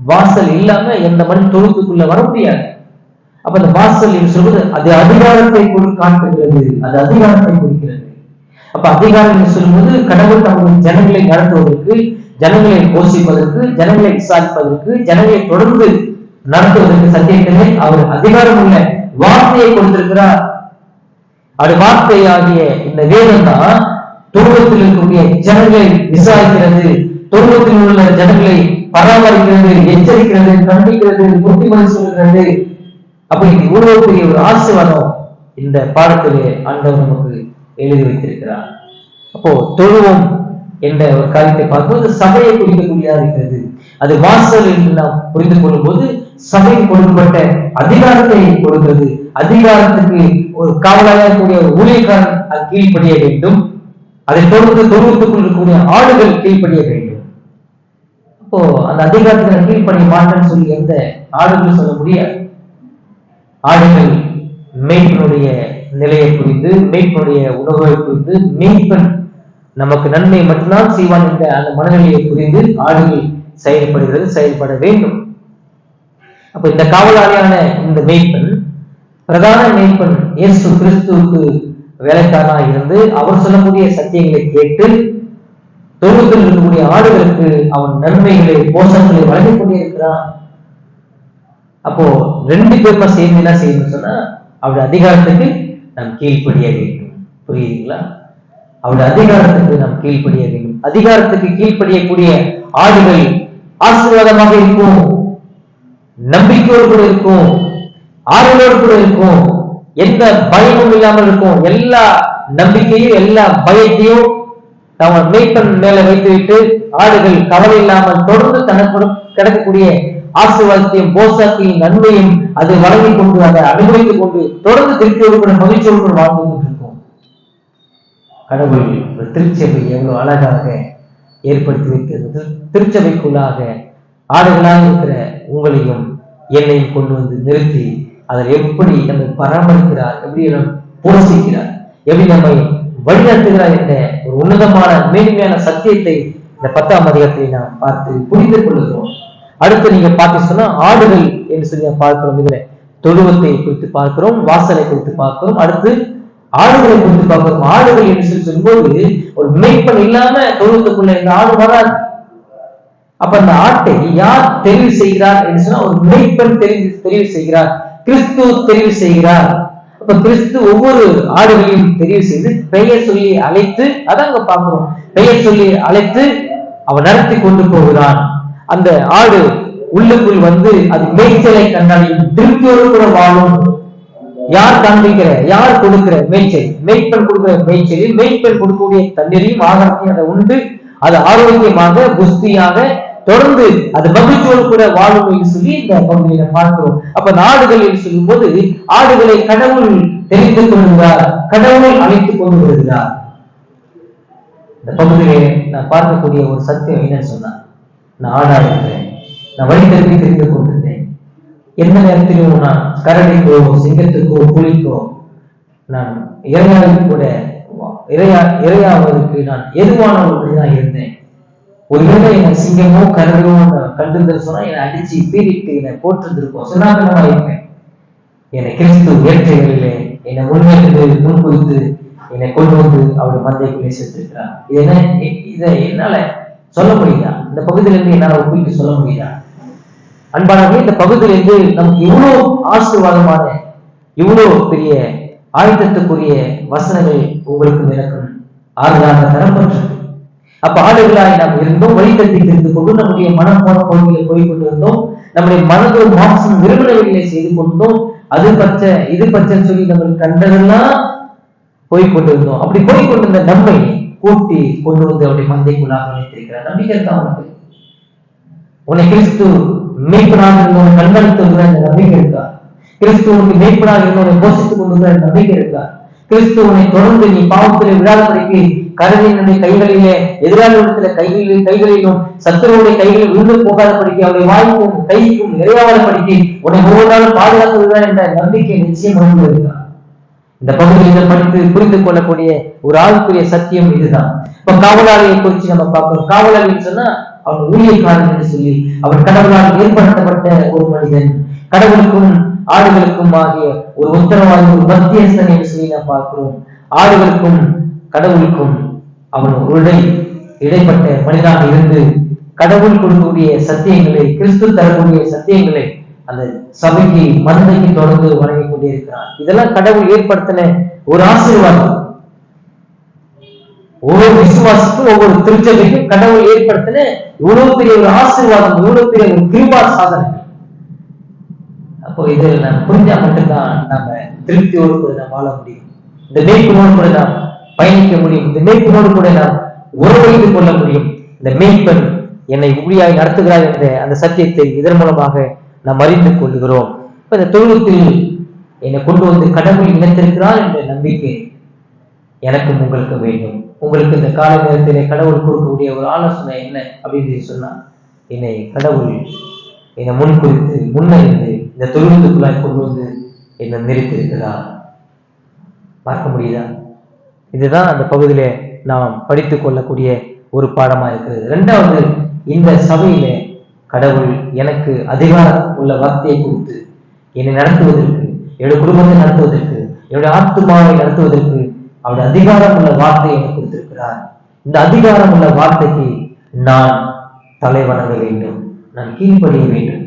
வாசல் இல்லாம எந்த மண் தொழுத்துக்குள்ள வர முடியாது. அப்ப அந்த வாசல் என்று சொல்வது அது அதிகாரத்தை காட்டுகிறது, அது அதிகாரத்தை குறிக்கிறது. அப்ப அதிகாரம் என்று சொல்லும்போது கடவுள் தம்முடைய ஜனங்களை நடத்துவதற்கு, ஜனங்களை போஷிப்பதற்கு, ஜனங்களை விசாரிப்பதற்கு, ஜனங்களை தொடர்ந்து நடத்துவதற்கு சத்தியத்திலே அவர் அதிகாரம் உள்ள வார்த்தையை கொடுத்திருக்கிறார். அது வார்த்தையாகிய இந்த வேதம் தான் தொழுவத்தில் இருக்கக்கூடிய ஜனங்களை விசாரிக்கிறது, தொழுவத்தில் உள்ள ஜனங்களை பராமரிக்கிறது, எச்சரிக்கிறது, கண்டிக்கிறது, புத்திமதி சொல்கிறது. அப்படி இவ்வளவு பெரிய ஒரு ஆசீர்வாதம் இந்த பாடத்திலே ஆண்டவர் நமக்கு எழுதி வைத்திருக்கிறார். அப்போ தொழுவம் என்ற ஒரு காரியத்தை பார்க்கும்போது சபையை குறிக்கக்கூடியதாக இருக்கிறது. அது வாசல் என்று நாம் புரிந்து கொள்ளும் போது சபைக்கு கொடுக்கப்பட்ட அதிகாரத்தை கொடுக்கிறது. அதிகாரத்துக்கு ஒரு காவலாக கூடிய ஒரு ஊழியக்காரன் அது கீழ்ப்படிய வேண்டும். அதை தொடர்ந்து தொழுவத்துக்குள் இருக்கக்கூடிய ஆடுகள் கீழ்ப்படிய வேண்டும். அப்போ அந்த அதிகாரத்துக்கு கீழ்ப்படிய மாட்டேன்னு சொல்லி எந்த ஆடுகள் சொல்ல முடியாது. ஆடுகள் மேய்ப்பனுடைய நிலையை புரிந்து, மேய்ப்பனுடைய உணவை புரிந்து, மேய்ப்பன் நமக்கு நன்மை மட்டும்தான் செய்வான் என்ற அந்த மனநிலையை புரிந்து ஆடுகள் செயல்பட வேண்டும். அப்ப இந்த காவலாளியான இந்த மேய்ப்பன், பிரதான மேய்ப்பன் இயேசு கிறிஸ்துவுக்கு வேலைக்காரனாக இருந்து அவர் சொல்லக்கூடிய சத்தியங்களை கேட்டு தொழுவத்தில் இருக்கக்கூடிய ஆடுகளுக்கு அவன் நன்மைகளை, போஷங்களை வழங்கிக் கொண்டே இருக்கிறான். அப்போ 2 பேருமா சேர்ந்து என்ன செய்யணும்னு சொன்னா அவருடைய அதிகாரத்துக்கு நாம் கீழ்ப்படிய வேண்டும். புரியுதுங்களா? அவருடைய அதிகாரத்துக்கு நாம் கீழ்ப்படிய வேண்டும். அதிகாரத்துக்கு கீழ்ப்படியக்கூடிய ஆடுகள் ஆசீர்வாதமாக இருக்கும், நம்பிக்கையோடு கூட இருக்கும், ஆறுதலோடு கூட இருக்கும், எந்த பயமும் இல்லாமல் இருக்கும். எல்லா நம்பிக்கையும் எல்லா பயத்தையும் மேய்ப்பன் மேல வைத்துவிட்டு ஆடுகள் கவலை இல்லாமல் தொடர்ந்து தனக்கு கிடைக்கக்கூடிய ஆசீர்வாதத்தையும் போசாக்கையும் நன்மையும் அதை வழங்கிக் கொண்டு அதை அனுபவித்துக் கொண்டு தொடர்ந்து திருப்தியோடு கூட மகிழ்ச்சியோடு கூட வாழ்ந்து கொண்டிருக்கோம். கடவுள் ஒரு திருச்சபை எவ்வளவு அழகாக ஏற்படுத்தி வைக்கிறது. திருச்சபைக்குள்ளாக ஆடுகளாக இருக்கிற உங்களையும் என்னையும் கொண்டு வந்து நிறுத்தி அதில் எப்படி நம்மை பராமரிக்கிறார், எப்படி நம்ம போஷிக்கிறார், எப்படி நம்மை வழிநடத்துகிறார் என்ற ஒரு உன்னதமான மேன்மையான சத்தியத்தை இந்த 10ஆம் அதிகாரத்தை நாம் பார்த்து புரிந்து கொள்கிறோம். அடுத்து நீங்க பார்த்து சொன்னா ஆடுகள் என்று சொல்லி பார்க்கிறோம். இதுல தொழுவத்தை குறித்து பார்க்கிறோம், வாசலை குறித்து பார்க்கிறோம், அடுத்து ஆடுகளை குறித்து பார்க்கிறோம். ஆடுகள் என்று சொல்லி சொல்லும்போது ஒரு மேய்ப்பன் இல்லாம தொழுவத்துக்குள்ள இந்த ஆடு வராது. அப்ப அந்த ஆட்டை யார் தெரிவு செய்கிறார் என்று சொன்னா ஒரு மேய்ப்பன் தெரிவு செய்கிறார், கிறிஸ்து தெரிவு செய்கிறார். அப்ப கிறிஸ்து ஒவ்வொரு ஆடுகளையும் தெரிவு செய்து பெயர் சொல்லி அழைத்து, அதான் அங்க பார்க்கிறோம், பெயர் சொல்லி அழைத்து அவன் நடத்தி கொண்டு போகிறான். அந்த ஆடு உள்ளுக்குள் வந்து அது மேய்ச்சலை கண்டாலும் திருப்தியோடு கூட வாழும். யார் காண்பிக்கிற, யார் கொடுக்கிற மேய்ச்சல், மேய்ப்பன் கொடுக்கிற மேய்ச்சலில் மேய்ப்பன் கொடுக்கக்கூடிய தண்ணீரையும் ஆகாரத்தையும் அதை உண்டு அது ஆரோக்கியமாக புஷ்டியாக தொடர்ந்து அது மகிழ்ச்சியோடு கூட வாழும் என்று சொல்லி இந்த பகுதியில பார்க்கிறோம். அப்ப நாடுகள் என்று சொல்லும் போது ஆடுகளை கடவுள் தெரிந்து கொள்கிறார், கடவுளை அழைத்துக் கொண்டு வருகிறார். இந்த பகுதியிலே நான் பார்க்கக்கூடிய ஒரு சத்தியம் என்னன்னு சொன்னா, நான் ஆடா இருக்கிறேன், நான் வழி திருப்பி தெரிந்து கொண்டிருந்தேன். எந்த நேரத்திலும் நான் கரடிக்கோ சிங்கத்துக்கோ புலிக்கோ நான் இரையாவுக்கு கூட இரையாவதற்கு நான் எதுவான ஒரு மனிதனாக இருந்தேன். ஒருவேளை என்னை சிங்கமோ கரடியோ கண்டிருந்தது சொன்னா என்னை அடிச்சு பீரிட்டு என்னை போட்டிருந்திருக்கோம், சுனாகரமா இருப்பேன். என்னை கிறிஸ்து ஏற்றைகளிலே என்னை உண்மையிலிருந்து முன்குறித்து என்னை கொண்டு வந்து அவருடைய மந்தைக்குள்ளே சேர்த்திருக்கிறார். இதை என்னால சொல்ல முடியுதா? இந்த பகுதியிலிருந்து என்னால் ஒப்பிட்டு சொல்ல முடியுதா? அன்பானவர்களே, இந்த பகுதியிலிருந்து நமக்கு இவ்வளவு ஆசீர்வாதமான இவ்வளவு பெரிய ஆயுதத்துக்குரிய வசனங்கள் உங்களுக்கு எனக்கும் ஆறுதலாக தரப்பட்டது. அப்ப ஆடுகளாய் நாம் இருந்தோம், வழிகட்டி தெரிந்து கொண்டு நம்முடைய மனம் போன பகுதியில போய்கொண்டு இருந்தோம், நம்முடைய மனதும் மாம்சம் விரும்பினவைகளை செய்து கொண்டோம், அது பச்சை இது பச்சைன்னு சொல்லி நம்ம கண்டதெல்லாம் போய்கொண்டிருந்தோம். அப்படி போய்கொண்டிருந்த நம்மை கூட்டி கொண்டு வந்து அவருடைய மந்தைக்குள்ளாக நினைத்திருக்கிறார். நம்பிக்கை இருக்கா உனக்கு? உன்னை கிறிஸ்து மேய்ப்பனாக இருந்தவனை கண்காணித்து வருகிற இந்த நம்பிக்கை இருக்கா? கிறிஸ்து உனக்கு மேய்ப்பனாக இருந்தவனை போஷித்துக் கொண்டு வருகிற நம்பிக்கை இருக்கா? கிறிஸ்து உன்னை தொடர்ந்து நீ பாவத்திலே விழாதபடிக்கு கரடியினுடைய கைகளிலே எதிராளியிடத்துல கைகளிலும் சத்துருவுடைய கைகளில் விழுந்து போகாதபடிக்கு அவருடைய வாய்க்கும் கைக்கும் இறையாவாதபடிக்கு உன்னை ஒவ்வொரு நாளும் பாதுகாத்து வருகிறார் என்ற நம்பிக்கை நிச்சயம் கொண்டு வருகிறார். இந்த பகுதியில் படித்து புரிந்து கொள்ளக்கூடிய ஒரு ஆளுக்குரிய சத்தியம் இதுதான். இப்ப காவலாளியை குறித்து நம்ம பார்க்கிறோம். காவலாளி சொன்னா அவன் ஊழியக்காரன் என்று சொல்லி அவன் கடவுளால் ஏற்படுத்தப்பட்ட ஒரு மனிதன், கடவுளுக்கும் ஆடுகளுக்கும் ஆகிய ஒரு உத்தரவாதி, ஒரு மத்தியஸ்தன் என்று சொல்லி நாம் பார்க்கிறோம். ஆடுகளுக்கும் கடவுளுக்கும் அவன் ஒரு இடைப்பட்ட மனிதனாக இருந்து கடவுள் கொடுக்கக்கூடிய சத்தியங்களை, கிறிஸ்து தரக்கூடிய சத்தியங்களை அந்த சபைக்கு மந்தைக்கு தொடர்ந்து வழங்கிக் கொண்டே இருக்கிறார். இதெல்லாம் கடவுள் ஏற்படுத்தின ஒரு ஆசீர்வாதம். ஒவ்வொரு விசுவாசிக்கும் ஒவ்வொரு திருச்சபைக்கும் கடவுள் ஏற்படுத்தின இவ்வளவு பெரிய ஒரு ஆசீர்வாதம், இவ்வளவு பெரிய ஒரு கிருபா சாதனை. அப்போ இது நாம் புரிஞ்சா மட்டும்தான் நாம திருப்தியோடு கூட நாம் வாழ முடியும். இந்த மேய்ப்பனோடு கூட நாம் பயணிக்க முடியும். இந்த மேய்ப்பனோடு கூட நாம் உறவைத்துக் கொள்ள முடியும். இந்த மேய்ப்பன் என்னை ஊழியாய் நடத்துகிறார் என்ற அந்த சத்தியத்தை இதன் மூலமாக நாம் அறிந்து கொள்கிறோம். இப்ப இந்த தொழுவத்தில் என்னை கொண்டு வந்து கடவுள் இணைத்திருக்கிறார் என்ற நம்பிக்கை எனக்கும் உங்களுக்கு வேண்டும். உங்களுக்கு இந்த கால நேரத்திலே கடவுள் கொடுக்கக்கூடிய ஒரு ஆலோசனை என்ன அப்படின்னு சொன்னா, என்னை கடவுள் என்னை முன்குறித்து முன்னிருந்து இந்த தொழுவத்துக்குள்ளாய் கொண்டு வந்து என்னை நிறுத்திருக்கிறார். பார்க்க முடியுதா? இதுதான் அந்த பகுதியில நாம் படித்துக் கொள்ளக்கூடிய ஒரு பாடமா இருக்கிறது. இரண்டாவது, இந்த சபையில கடவுள் எனக்கு அதிகாரம் உள்ள வார்த்தையை கொடுத்து என்னை நடத்துவதற்கு, என்னுடைய குடும்பத்தை நடத்துவதற்கு, என்னுடைய ஆத்துமாவை நடத்துவதற்கு அவருடைய அதிகாரம் உள்ள வார்த்தையை எனக்கு கொடுத்திருக்கிறார். இந்த அதிகாரம் உள்ள வார்த்தைக்கு நான் தலைவணங்க வேண்டும், நான் கீழ்ப்படிய வேண்டும்.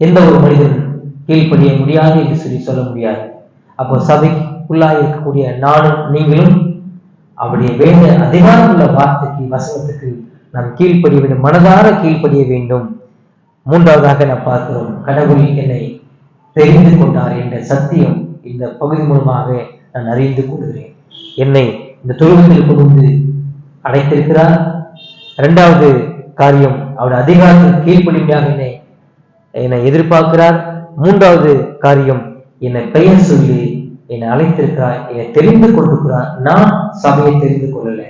எந்த ஒரு மனிதன் கீழ்ப்படிய முடியாது என்று சொல்லி சொல்ல முடியாது. அப்போ சபைக்குள்ளாக இருக்கக்கூடிய நானும் நீங்களும் அவருடைய வேண்ட அதிகாரம் உள்ள வார்த்தைக்கு, வசனத்துக்கு நாம் கீழ்ப்படிய வேண்டும், மனதார கீழ்ப்படிய வேண்டும். மூன்றாவதாக நாம் பார்க்கிறோம், கடவுள் என்னை தெரிந்து கொண்டார் என்ற சத்தியம் இந்த பகுதி மூலமாக நான் அறிந்து கொள்கிறேன். என்னை இந்த தொழுவத்தில் கொண்டு வந்து அடைத்திருக்கிறார். இரண்டாவது காரியம், அவருடைய அதிகாரத்தில் கீழ்ப்படியாக என்னை என்னை எதிர்பார்க்கிறார். மூன்றாவது காரியம், என்னை பெயர் சொல்லி என்னை அழைத்திருக்கிறார், என்னை தெரிந்து கொண்டிருக்கிறார். நான் சபையை தெரிந்து கொள்ளல,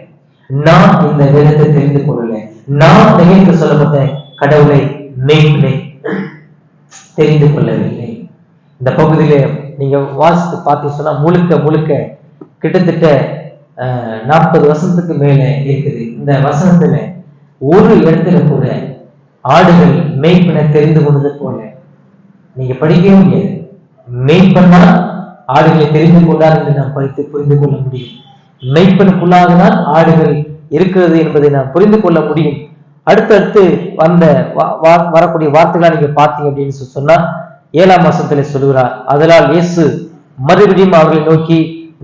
நான் இந்த வேதத்தை தெரிந்து கொள்ளல, நான் நிகழ்ந்து சொல்லப்பட்ட கடவுளை மெய்ப்பனை தெரிந்து கொள்ளவில்லை. இந்த பகுதியில நீங்க வாசித்து பார்த்து சொன்னா முழுக்க கிட்டத்தட்ட 40 வசனத்துக்கு மேல இருக்குது. இந்த வசனத்துல ஒரு இடத்துல கூட ஆடுகள் மெய்ப்பனை தெரிந்து கொண்டது போல நீங்க படிக்கவே முடியாது. மெய்ப்பனா ஆடுகளை தெரிந்து கொண்டார் என்று நாம் படித்து புரிந்து கொள்ள முடியும். மெய்ப்பனுக்குள்ளாகதான் ஆடுகள் இருக்கிறது என்பதை நாம் புரிந்து கொள்ள முடியும். அடுத்தடுத்து வரக்கூடிய வார்த்தைகளா நீங்க பார்த்தீங்க அப்படின்னு சொன்னா 7ஆம் வசனத்துல சொல்லுகிறார், அதனால் இயேசு மறுபடியும் அவர்களை நோக்கி,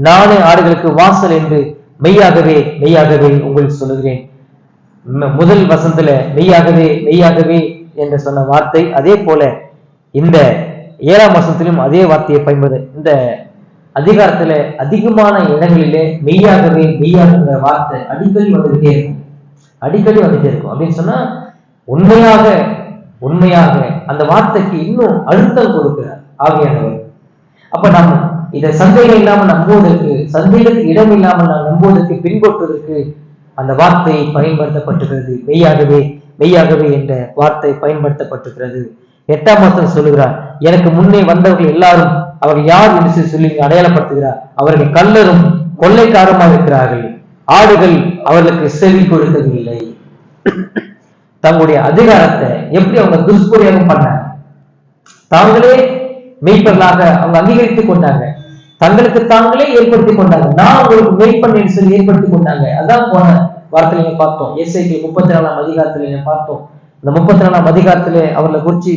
நானே ஆடுகளுக்கு வாசல் என்று மெய்யாகவே உங்களுக்கு சொல்லுகிறேன். முதல் வசனத்துல மெய்யாகவே என்று சொன்ன வார்த்தை, அதே போல இந்த 7ஆம் வசனத்திலும் அதே வார்த்தையை பயன்படுது. இந்த அதிகாரத்துல அதிகமான இடங்களிலே மெய்யாகவே வார்த்தை அடிக்கடி வந்துகிட்டே இருக்கும் அப்படின்னு சொன்னா உண்மையாக அந்த வார்த்தைக்கு இன்னும் அழுத்தம் கொடுக்கிறார் ஆவியானவர். அப்ப நாம் இதை சந்தேகம் இல்லாமல் நம்புவதற்கு, சந்தேகத்துக்கு இடம் இல்லாமல் நாம் நம்புவதற்கு, பின்பற்றுவதற்கு அந்த வார்த்தை பயன்படுத்தப்பட்டிருக்கிறது. மெய்யாகவே என்ற வார்த்தை பயன்படுத்தப்பட்டிருக்கிறது. 8ஆம் வசனம் சொல்லுகிறார், எனக்கு முன்னே வந்தவர்கள் எல்லாரும் அவர்கள் யார் என்று சொல்லி அடையாளப்படுத்துகிறார். அவர்கள் கள்ளரும் கொள்ளைக்காரமாக இருக்கிறார்கள், ஆடுகள் அவர்களுக்கு செவி கொடுக்கவில்லை. தங்களுடைய அதிகாரத்தை எப்படி அவங்க துஷ்பிரயோகம் பண்ணாங்க, தாங்களே மெய்ப்பர்களாக அவங்க அங்கீகரித்துக் கொண்டாங்க, தங்களுக்கு தாங்களே ஏற்படுத்திக் கொண்டாங்க. நான் உங்களுக்கு மெய்ப்பண்ணேன்னு சொல்லி ஏற்படுத்திக் கொண்டாங்க. அதான் போன வார்த்தையில நீங்க பார்த்தோம். எஸ்ஐக்கு 34ஆம் அதிகாரத்துல நீங்க பார்த்தோம். இந்த 34ஆம் அதிகாரத்திலே அவர்களை குறிச்சு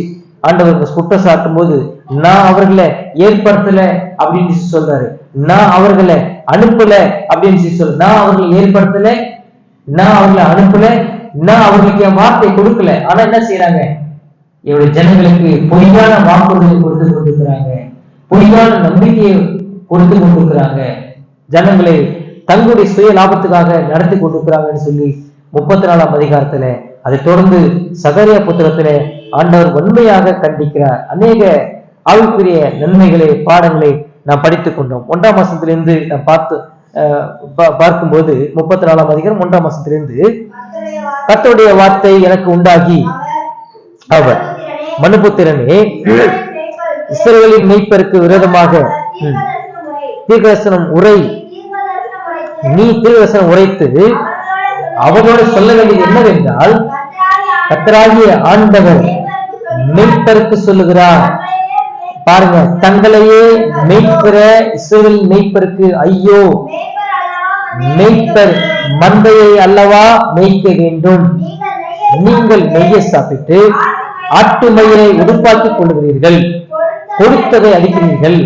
ஆண்டவர் குற்றம் சாட்டும் போது, நான் அவர்களை ஏற்படுத்தல அப்படின்னு சொல்றாரு, நான் அவர்களை அனுப்பல அப்படின்னு சொல்ற, நான் அவர்களை ஏற்படுத்தல, நான் அவர்களை அனுப்பல, நான் அவர்களுக்கு என் வார்த்தை கொடுக்கல. ஆனா என்ன செய்யறாங்க, என்னுடைய ஜனங்களுக்கு பொய்யான வாக்குறுதியை கொடுத்து கொண்டிருக்கிறாங்க, பொய்யான நம்பிக்கையை கொடுத்து கொண்டிருக்கிறாங்க, ஜனங்களை தங்களுடைய சுய லாபத்துக்காக நடத்தி கொண்டிருக்கிறாங்கன்னு சொல்லி 34ஆம் அதிகாரத்துல, அதை தொடர்ந்து சகரியா புத்தகத்துல ஆண்டவர் வன்மையாக கண்டிக்கிறார். அநேக ஆவிக்குரிய நன்மைகளை, பாடங்களை நாம் படித்துக் கொண்டோம். 1ஆம் வசனத்திலிருந்து நாம் பார்க்கும்போது 34ஆம் அதிகாரம் 1ஆம் வசனத்திலிருந்து, கர்த்தருடைய வார்த்தை எனக்கு உண்டாகி, அவர் மனுபுத்திரனே, இஸ்ரவேலின் மெய்ப்பருக்கு விரோதமாக தீர்க்கதரிசனம் உரைத்து அவரோடு சொல்ல வேண்டியது என்னவென்றால், கர்த்தராகிய ஆண்டவர் மெய்ப்பருக்கு சொல்லுகிறார். பாருங்க, தங்களையே மெய்ப்பெற இஸ்ரவேல் மெய்ப்பருக்கு ஐயோ, மெய்ப்பர் மந்தையை அல்லவா மேய்க்க வேண்டும், நீங்கள் மெய்யை சாப்பிட்டு ஆட்டு மயிரை உடுப்பாக்கிக் கொள்கிறீர்கள், கொடுத்ததை அடிக்கிறீர்கள்,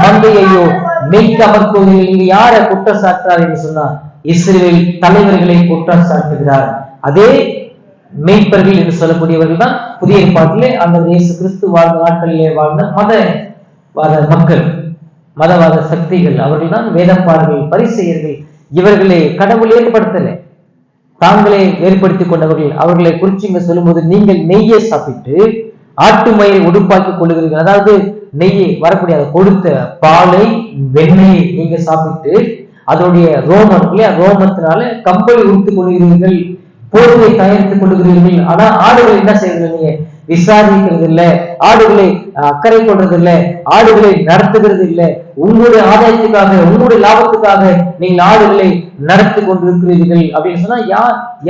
மந்தையையோ மேய்க்க அமர்த்துவதில் நீங்க யார குற்றம் சாட்டுறார் என்று சொன்னார், இஸ்ரவேல் தலைவர்களை குற்றம் சாட்டுகிறார். அதே மெய்ப்பர்கள் என்று சொல்லக்கூடியவர்கள் தான் புதிய ஏற்பாட்டிலே அந்த இயேசு கிறிஸ்து வாழ்ந்த நாட்களிலே வாழ்ந்த மதவாத மக்கள், மதவாத சக்திகள். அவர்கள் தான் வேதப்பாளர்கள், பரிசேயர்கள். இவர்களை கடவுள் ஏற்படுத்தலை, தாங்களே ஏற்படுத்திக் கொண்டவர்கள். அவர்களை குறிச்சு இங்க சொல்லும்போது, நீங்கள் நெய்யை சாப்பிட்டு ஆட்டு மயிரை உடுப்பாக்கிக் கொள்ளுகிறீர்கள். அதாவது நெய்யை வரக்கூடிய கொடுத்த பாலை, வெண்ணெயை நீங்க சாப்பிட்டு அதனுடைய ரோமத்தினால கம்பளி உடுத்துக் கொள்கிறீர்கள், போர்வை தயாரித்துக் கொள்கிறீர்கள். ஆனா ஆடுகள் என்ன செய்யறது, நீங்க விசாரிக்கிறது இல்லை, ஆடுகளை அக்கறை கொள்றது இல்லை, ஆடுகளை நடத்துகிறது இல்லை. உங்களுடைய ஆதாயத்துக்காக, உங்களுடைய லாபத்துக்காக நீங்கள் ஆடுகளை நடத்தி கொண்டிருக்கிறீர்கள் அப்படின்னு சொன்னா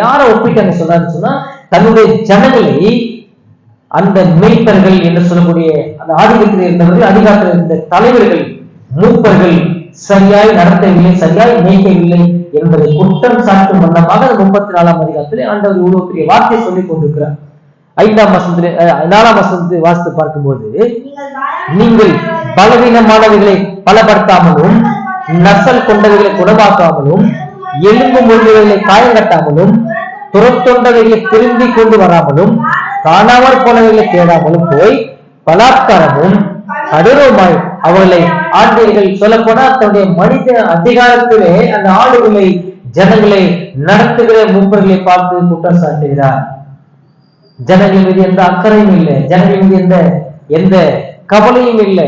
யார ஒப்பிட்டாங்க சொல்றாருன்னு சொன்னா, தன்னுடைய ஜனங்களை அந்த மெய்ப்பர்கள் என்று சொல்லக்கூடிய அந்த ஆதிக்கத்தில் இருந்தவர்கள், அதிகாரத்தில் இருந்த தலைவர்கள், மூப்பர்கள் சரியாய் நடத்தவில்லை, சரியாய் மேய்க்கவில்லை என்பதை குற்றம் சாட்டும் வண்ணமாக 34ஆம் அதிகாரத்திலே ஆண்டவர் இவ்வளவு பெரிய வார்த்தை சொல்லிக் கொண்டிருக்கிறார். 5ஆம் வசனத்திலே 4ஆம் வசனத்தை வாசித்து பார்க்கும்போது, நீங்கள் பலவீனமானவர்களை பலப்படுத்தாமலும், நசல் கொண்டவைகளை குணமாக்காமலும், எலும்பு முழுமைகளை காயங்கட்டாமலும், துரத்தொண்டவைகளை திரும்பி கொண்டு வராமலும், காணாமல் போனவைகளை தேடாமலும் போய் பலாத்காரமும் கடூரமாய் அவர்களை ஆண்டவர்கள் சொல்ல போனா தன்னுடைய மனித அதிகாரத்திலே அந்த ஆடுகளை, ஜனங்களை நடத்துகிற மூப்பர்களை பார்த்து குற்றம் சாட்டுகிறார். ஜனங்கள் மீது எந்த அக்கறையும் இல்லை, ஜனங்கள் மீது எந்த எந்த கவலையும் இல்லை.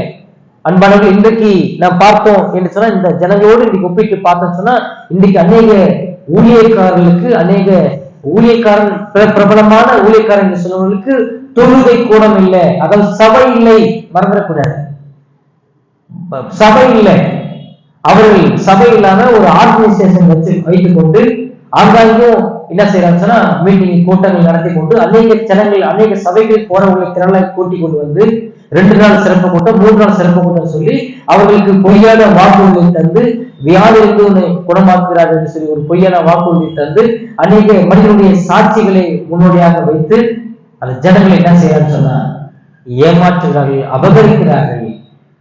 அன்பானவர்கள், இன்றைக்கு நாம் பார்த்தோம் என்று சொன்னா, இந்த ஜனங்களோடு இன்னைக்கு ஒப்பிட்டு பார்த்தோம் சொன்னா, இன்றைக்கு அநேக ஊழியக்காரர்களுக்கு, அநேக ஊழியக்காரன், பிரபலமான ஊழியக்காரன் என்று சொல்றவர்களுக்கு தொழுகை கூடம் இல்லை, அதாவது சபை இல்லை. மறந்துடக்கூடாது, சபை இல்லை. அவர்கள் சபை இல்லாம ஒரு ஆர்கனைசேஷன் வைத்துக் கொண்டு ஆங்காங்கும் என்ன செய்யறாங்க சொன்னா, மீட்டிங் கூட்டங்கள் நடத்தி கொண்டு அநேக ஜனங்கள், அநேக சபைகள் போறவர்களை திரளை கூட்டி கொண்டு வந்து 2 நாள் சிறப்பு கூட்டம், 3 நாள் சிறப்பு கூட்டம் சொல்லி அவர்களுக்கு பொய்யான வாக்குறுதியை தந்து, வியாதிக்கு குணமாக்குகிறார் என்று சொல்லி ஒரு பொய்யான வாக்குறுதியை தந்து, அநேக மனிதனுடைய சாட்சிகளை முன்னோடியாக வைத்து அந்த ஜனங்களை என்ன செய்யறான்னு சொன்னா ஏமாற்றுகிறார்கள், அபகரிக்கிறார்கள்.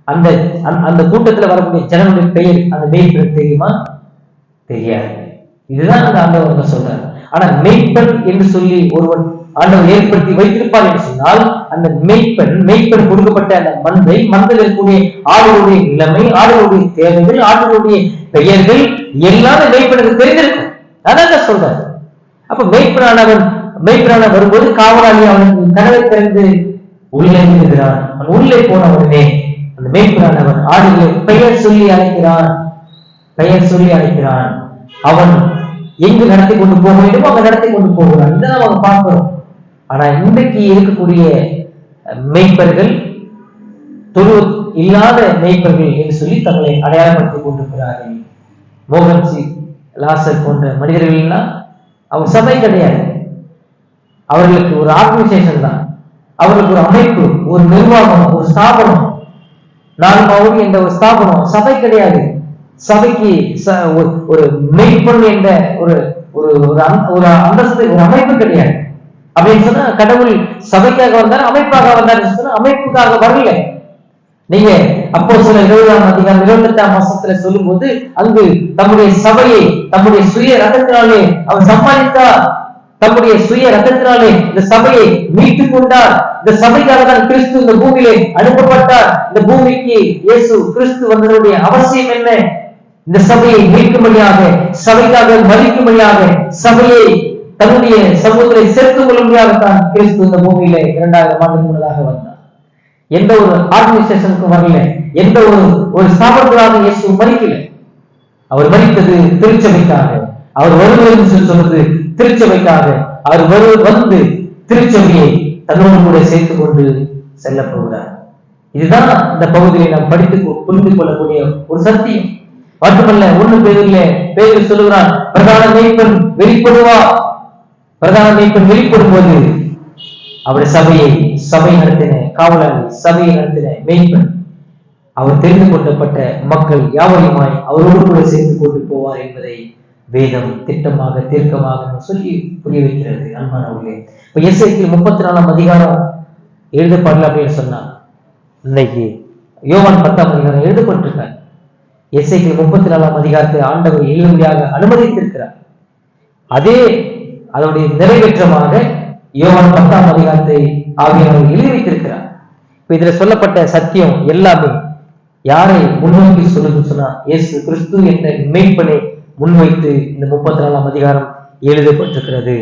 அந்த அந்த கூட்டத்தில் வரக்கூடிய ஜனங்களுடைய பெயர் அந்த மெய்ப்பெண் தெரியுமா? தெரியாது. இதுதான் அந்த ஆண்டவர் சொல்றாரு. ஆனா மெய்ப்பெண் என்று சொல்லி ஒருவன் ஆண்டவர் ஏற்படுத்தி வைத்திருப்பார் என்று சொன்னால், அந்த மெய்ப்பெண் கொடுக்கப்பட்ட அந்த மந்தையில் இருக்கக்கூடிய ஆடுகளுடைய நிலைமை, ஆடுகளுடைய தேவைகள், ஆடுகளுடைய பெயர்கள் எல்லாமே மெய்ப்பெண்ணுக்கு தெரிந்திருக்கும். அதான் சொல்றாரு. அப்ப மெய்ப்பெண்ணான வரும்போது காவலாளி அவனுக்கு கதவை திறந்து உள்ளே இருக்கிறான். அவன் உள்ளே போன உடனே அந்த மெய்ப்பெண்ணானவன் ஆடுகளை பெயர் சொல்லி அழைக்கிறான். அவன் எங்கு நடத்தி கொண்டு போக வேண்டுமோ அங்க நடத்தி கொண்டு போகிறான். இதை அவங்க பார்க்கிறோம். ஆனா இன்றைக்கு இருக்கக்கூடிய மெய்ப்பர்கள் தொழு இல்லாத மெய்ப்பர்கள் என்று சொல்லி தங்களை அடையாளப்படுத்திக் கொண்டிருக்கிறார்கள். மோகன்சி, லாசர் போன்ற மனிதர்கள்லாம் அவங்க சபை கிடையாது. அவர்களுக்கு ஒரு ஆர்கனைசேஷன் தான், அவர்களுக்கு ஒரு அமைப்பு, ஒரு நிர்வாகம், ஒரு ஸ்தாபனம், நான்காவது என்ற ஒரு ஸ்தாபனம், சபை கிடையாது. சபைக்கு ஒரு மெய்ப்பொருள் என்ற ஒரு அந்தஸ்து, ஒரு அமைப்பு கிடையாது. அப்படின்னு சொன்னா கடவுள் சபைக்காக வந்தார், அமைப்பாக வந்தார் சொன்னா அமைப்புக்காக வரல. நீங்க அப்போஸ்தலர் 20ஆம் அதிகாரம் 28ஆம் வசனத்துல சொல்லும் போது, அங்கு தம்முடைய சபையை தம்முடைய சுய ரத்தத்தினாலே அவர் சம்பாதித்தார். தம்முடைய சுய ரத்தத்தினாலே இந்த சபையை மீட்டுக் கொண்டார். இந்த சபைக்காக தான் கிறிஸ்து இந்த பூமியிலே அனுப்பப்பட்டார். இந்த பூமிக்கு இயேசு கிறிஸ்து வந்ததனுடைய அவசியம் என்ன? இந்த சபையை மீட்கும்படியாக, சபைக்காக மதிக்கும்படியாக, சபையை தன்னுடைய சமூகத்தை சேர்த்துக் கொள்ளும்படியாகத்தான் கிறிஸ்து இந்த பூமியில 2000 ஆண்டுக்கு முன்னதாக வந்தார். எந்த ஒரு ஆர்கனைசேஷனுக்கும் வரல, எந்த ஒரு ஸ்தாபனத்திலாக இயேசு மறிக்கல. அவர் மறித்தது திருச்சபைக்காக. அவர் வருவது சொன்னது திருச்சபைக்காக. அவர் வந்து திருச்சபையை தன்னோடு கூட சேர்த்துக் கொண்டு செல்ல போகிறார். இதுதான் இந்த பகுதியை நாம் படித்து புரிந்து கொள்ளக்கூடிய ஒரு சத்தியம். மட்டுமல்ல, 1 பேதுரு சொல்லுகிறான், பிரதான மெய்ப்பெண் வெளிப்படுவார். பிரதான மெய்ப்பெண் வெளிப்படும் போது அவர் சபை நடத்தின காவலாளி, சபையை நடத்தின மெய்ப்பெண், அவர் தெரிந்து கொள்ளப்பட்ட மக்கள் யாவரையுமாய் அவரோடு கூட சேர்த்து கொண்டு போவார் என்பதை வேதம் திட்டமாக தீர்க்கமாக சொல்லி புரிய வைக்கிறது. அன்பானவர்களே, இப்ப எசேக்கியேல் 34ஆம் அதிகாரம் எழுதப்படல அப்படின்னு சொன்னா, இன்னைக்கு யோவான் 10ஆம் அதிகாரம் எழுதப்பட்டிருக்கார். எசேக்கியேல் 34ஆம் அதிகாரத்தை ஆண்டவர் எழுதும்படியாக அனுமதித்திருக்கிறார். அதனுடைய நிறைவேற்றமாக யோவான் 10ஆம் அதிகாரத்தை ஆவியானவர் எழுதி வைத்திருக்கிறார். இப்ப இதுல சொல்லப்பட்ட சத்தியம் எல்லாமே யாரை முன்னோக்கி சொல்லுன்னு சொன்னா, இயேசு கிறிஸ்து என்ற மெய்ப்பனை முன்வைத்து இந்த 34ஆம் அதிகாரம் எழுதப்பட்டிருக்கிறது.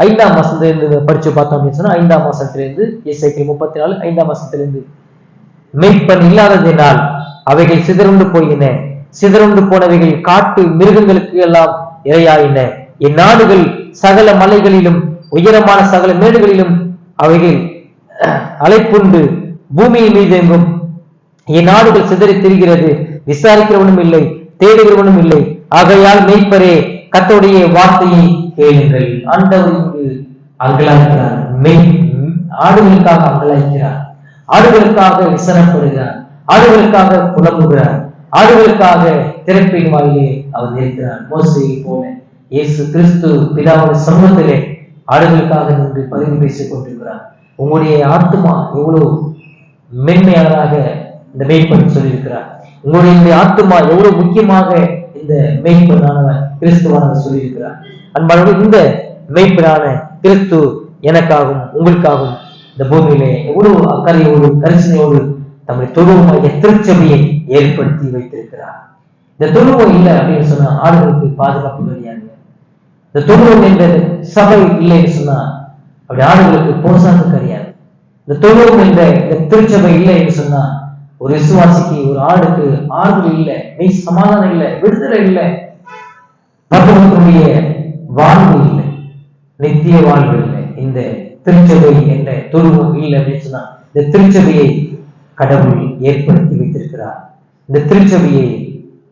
5ஆம் வசனத்திலிருந்து படிச்சு பார்த்தோம் அப்படின்னு சொன்னா, 5ஆம் வசனத்திலிருந்து எசேக்கியேல் 34 5ஆம் வசனத்திலிருந்து, மெய்ப்பன் இல்லாததினால் அவைகள் சிதறுண்டு போயின, சிதறுண்டு போனவைகள் காட்டு மிருகங்களுக்கு எல்லாம் இரையாயின. என் நாடுகள் சகல மலைகளிலும் உயரமான சகல மேடுகளிலும் அவைகள் அலைப்புண்டு பூமியின் மீது எங்கும் என் நாடுகள் சிதறி திரிகிறது. விசாரிக்கிறவனும் இல்லை, தேடுகிறவனும் இல்லை. ஆகையால் மெய்ப்பரே, கர்த்தருடைய வார்த்தையை கேளுங்கள். ஆண்டவர் அங்கலாய்க்கிறார், ஆடுகளுக்காக அங்கலாய்க்கிறார், ஆடுகளுக்காக விசனப்படுகிறார், ஆடுகளுக்காக புலம்புகிறார், ஆடுகளுக்காக திறப்பின் வாயிலே அவர் இருக்கிறார். மோசேயை போல இயேசு கிறிஸ்து பிதாவுடைய சமூகத்திலே ஆடுகளுக்காக நின்று பகிர்ந்து பேசிக் கொண்டிருக்கிறார். உங்களுடைய ஆத்துமா எவ்வளவு மென்மையானதாக இந்த மெய்ப்பெண் சொல்லியிருக்கிறார். உங்களுடைய ஆத்துமா எவ்வளவு முக்கியமாக இந்த மெய்ப்பெண்ணானவர் கிறிஸ்துவானவர் சொல்லியிருக்கிறார். அன்பானவர்களே, இந்த மெய்ப்பெண்ணான கிறிஸ்து எனக்காகவும் உங்களுக்காகவும் இந்த பூமியிலே எவ்வளவு அக்கறையோடு கரிசனையோடு தம்முடைய தொழுவமாகிய திருச்சபையை ஏற்படுத்தி வைத்திருக்கிறார். இந்த தொழுவம் இல்லை அப்படின்னு சொன்னா ஆடுகளுக்கு பாதுகாப்பு கிடையாது. இந்த தொழுவம் என்ற சபை இல்லைன்னு சொன்னா அப்படி ஆடுகளுக்கு போசாக்கு கிடையாது. இந்த தொழுவம் என்ற இந்த திருச்சபை இல்லை என்று சொன்னா ஒரு விசுவாசிக்கு, ஒரு ஆடுக்கு ஆறுதல் இல்லை, மெய் சமாதானம் இல்லை, விடுதலை இல்லை, பகவத்துடைய வாழ்வு இல்லை, நித்திய வாழ்வு இல்லை. இந்த திருச்சபை என்ற தொழுவம் இல்லை அப்படின்னு சொன்னா இந்த திருச்சபையை கடவுள் ஏற்படுத்தி வைத்திருக்கிறார். இந்த திருச்சபையை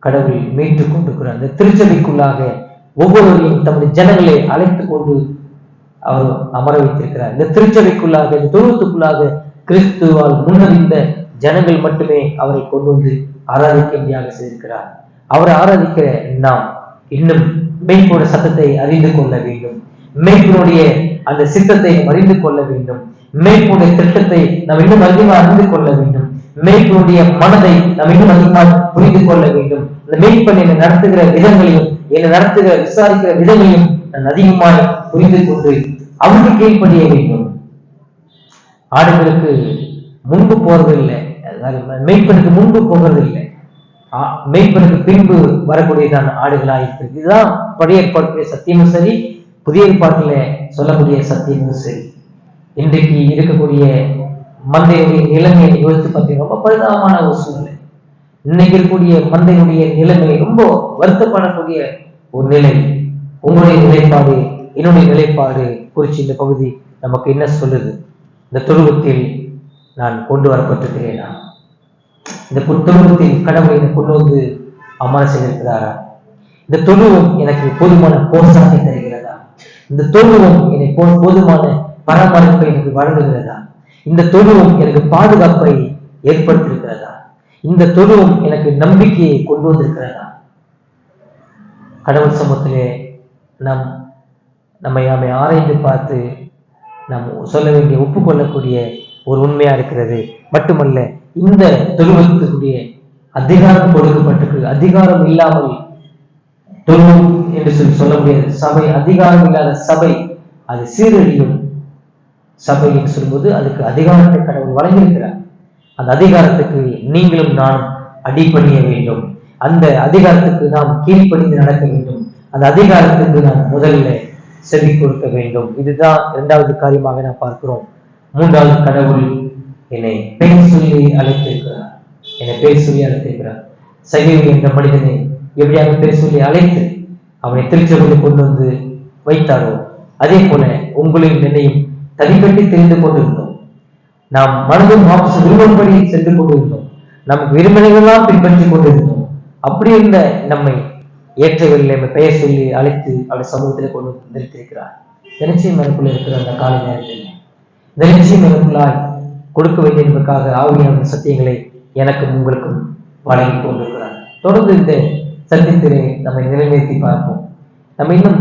கடவுள் மீட்டுக் கொண்டிருக்கிறார். இந்த திருச்சபைக்குள்ளாக ஒவ்வொருவரையும் தம்முடைய ஜனங்களை அழைத்து கொண்டு அவர் அமர வைத்திருக்கிறார். இந்த திருச்சபைக்குள்ளாக, இந்த தொழுவத்துக்குள்ளாக கிறிஸ்துவால் முன்னறிந்த ஜனங்கள் மட்டுமே அவரை கொண்டு வந்து ஆராதிக்கும்படியாக செய்திருக்கிறார். அவரை ஆராதிக்கிற நாம் இன்னும் மெய்ப்போட சத்தத்தை அறிந்து கொள்ள வேண்டும், மெய்ப்பனுடைய அந்த சித்தத்தை அறிந்து கொள்ள வேண்டும், மெய்ப்பனுடைய திட்டத்தை நாம் இன்னும் அதிகமாக அறிந்து கொள்ள வேண்டும், மெய்ப்பனுடைய மனதை நாம் இன்னும் அதிகமாக புரிந்து கொள்ள வேண்டும். அந்த மெய்ப்பன் என்னை நடத்துகிற விதங்களையும், என்னை நடத்துகிற விசாரிக்கிற விதங்களையும் நான் அதிகமாக புரிந்து கொண்டு அவருக்கு கீழ்ப்படிய வேண்டும். ஆடுகளுக்கு முன்பு போறது இல்லை, மெய்ப்பனுக்கு முன்பு போகிறது இல்லை, மெய்ப்பனுக்கு பின்பு வரக்கூடியதான ஆடுகளாயிருக்கு. இதுதான் பழைய ஏற்பாட்டுடைய சத்தியமும் சரி, புதிய ஏற்பாட்டில சொல்லக்கூடிய சத்தியமும் சரி. இன்றைக்கு இருக்கக்கூடிய மந்தையுடைய நிலைமையை யோசித்து பார்த்தீங்கன்னா ரொம்ப பரிதாபமான ஒரு சூழ்நிலை. இன்னைக்கு இருக்கக்கூடிய மந்தையுடைய நிலைமை ரொம்ப வருத்தப்படக்கூடிய ஒரு நிலை. உங்களுடைய நிலைப்பாடு, என்னுடைய நிலைப்பாடு குறித்து இந்த பகுதி நமக்கு என்ன சொல்லுது? இந்த தொழுவத்தில் நான் கொண்டு வரப்பட்டிருக்கிறேனா? இந்த தொழுவத்தில் கடவுளை கொண்டு வந்து அமர செய்திருக்கிறாரா? இந்த தொழுவம் எனக்கு போதுமான போசாக்கை தருகிறதா? இந்த தொழுவம் எனக்கு போதுமான பராமரிப்பை எனக்கு வழங்குகிறதா? இந்த தொழுவம் எனக்கு பாதுகாப்பை ஏற்படுத்தியிருக்கிறதா? இந்த தொழுவம் எனக்கு நம்பிக்கையை கொண்டு வந்திருக்கிறதா? கடவுள் சமூகத்திலே நம்மை ஆராய்ந்து பார்த்து நாம் சொல்ல வேண்டிய, ஒப்புக்கொள்ளக்கூடிய ஒரு உண்மையா இருக்கிறது. மட்டுமல்ல, இந்த தொழுவத்துக்குரிய அதிகாரம் கொடுக்கப்பட்டிருக்கு. அதிகாரம் இல்லாமல் தொழுவம் என்று சொல்ல முடியாது. சபை, அதிகாரம் இல்லாத சபை அது சீரழியும். சபை என்று சொல்லும்போது அதுக்கு அதிகாரத்தை கடவுள் வழங்கியிருக்கிறார். அந்த அதிகாரத்துக்கு நீங்களும் நான் அடிபணிய வேண்டும். அந்த அதிகாரத்துக்கு நாம் கீழ்ப்படிந்து நடக்க வேண்டும். அந்த அதிகாரத்துக்கு நாம் முதல்ல செவி கொடுக்க வேண்டும். இதுதான் இரண்டாவது காரியமாக நாம் பார்க்கிறோம். மூன்றாவது, கடவுள் என்னை பெயர் சொல்லி அழைத்திருக்கிறார். என்னை பெயர் சொல்லி அழைத்திருக்கிறார். சகேயு என்ற மனிதனை எப்படியாக பெயர் சொல்லி அழைத்து அவனை திருச்சபையில் கொண்டு வந்து வைத்தாரோ, அதே போல உங்களையும் என்னையும் தனிப்பற்றி தெரிந்து கொண்டிருந்தோம். நாம் மனதும் மாம்ச விரும்பப்படி சென்று கொண்டிருந்தோம். நமக்கு விரும்பினைகள்லாம் பின்பற்றி கொண்டிருந்தோம். அப்படி இருந்த நம்மை ஏற்றவர்கள் நம்ம பெயர் சொல்லி அழைத்து அவருடைய சமூகத்தில் கொண்டு நிறுத்தியிருக்கிறார். நிச்சயம் எனக்குள்ள இருக்கிற அந்த காலை நேரத்தில் இந்த நிச்சயம் எனக்குள்ளாய் கொடுக்க வேண்டும் என்பதற்காக ஆவியான சத்தியங்களை எனக்கும் உங்களுக்கும் வழங்கி கொண்டிருக்கிறார். தொடர்ந்து இந்த சத்தியத்திலே நம்மை நிலைநிறுத்தி பார்ப்போம். நம்ம இன்னும்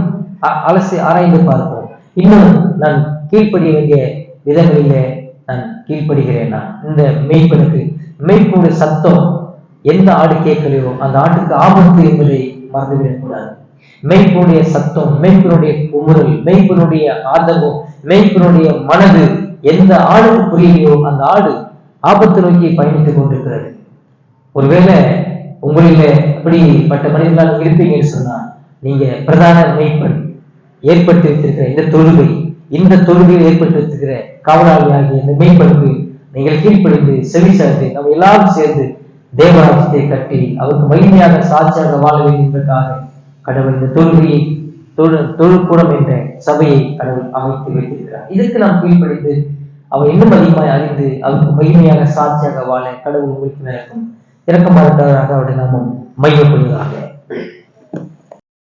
அலசி ஆராய்ந்து பார்ப்போம். இன்னும் நான் கீழ்ப்படிய வேண்டிய விதங்களிலே நான் கீழ்ப்படுகிறேனா? இந்த மெய்ப்பனுடைய சத்தம் எந்த ஆடு கேட்கலையோ அந்த ஆட்டுக்கு ஆபத்து என்பதை மறந்துவிடக்கூடாது. மெய்ப்பனுடைய சத்தம், மெய்ப்பனுடைய குமுறல், மெய்ப்பனுடைய ஆதங்கம், மெய்ப்பனுடைய மனது எந்த ஆடுக்கு புரியலையோ அந்த ஆடு ஆபத்து நோக்கி பயணித்துக் கொண்டிருக்கிறது. ஒருவேளை உங்களில அப்படிப்பட்ட மனிதர்களாக இருப்பீங்கன்னு சொன்னா, நீங்க பிரதான மெய்ப்பன் ஏற்படுத்தி வைத்திருக்கிற இந்த தொழுகையில் ஏற்பட்டு வைத்திருக்கிற காவலாளியாகிய இந்த மெய்ப்பனுக்கு நீங்கள் கீழ்ப்படிந்து செவி சார்ந்து நம்ம எல்லாரும் சேர்ந்து தேவராஜ்யத்தை கட்டி அவருக்கு மகிமையாக சாட்சியாக வாழ வேண்டும் என்பதற்காக கடவுள் இந்த தொழுக்கூடம் என்ற சபையை கடவுள் அமைத்து வைத்திருக்கிறார். இதற்கு நாம் கீழ்ப்படிந்து அவர் இன்னும் அதிகமாக அறிந்து அவருக்கு மகிமையாக சாட்சியாக வாழ கடவுள் உங்களுக்கு இறக்கமானதாக அவருடைய நாமம் மையப்படுவதாக.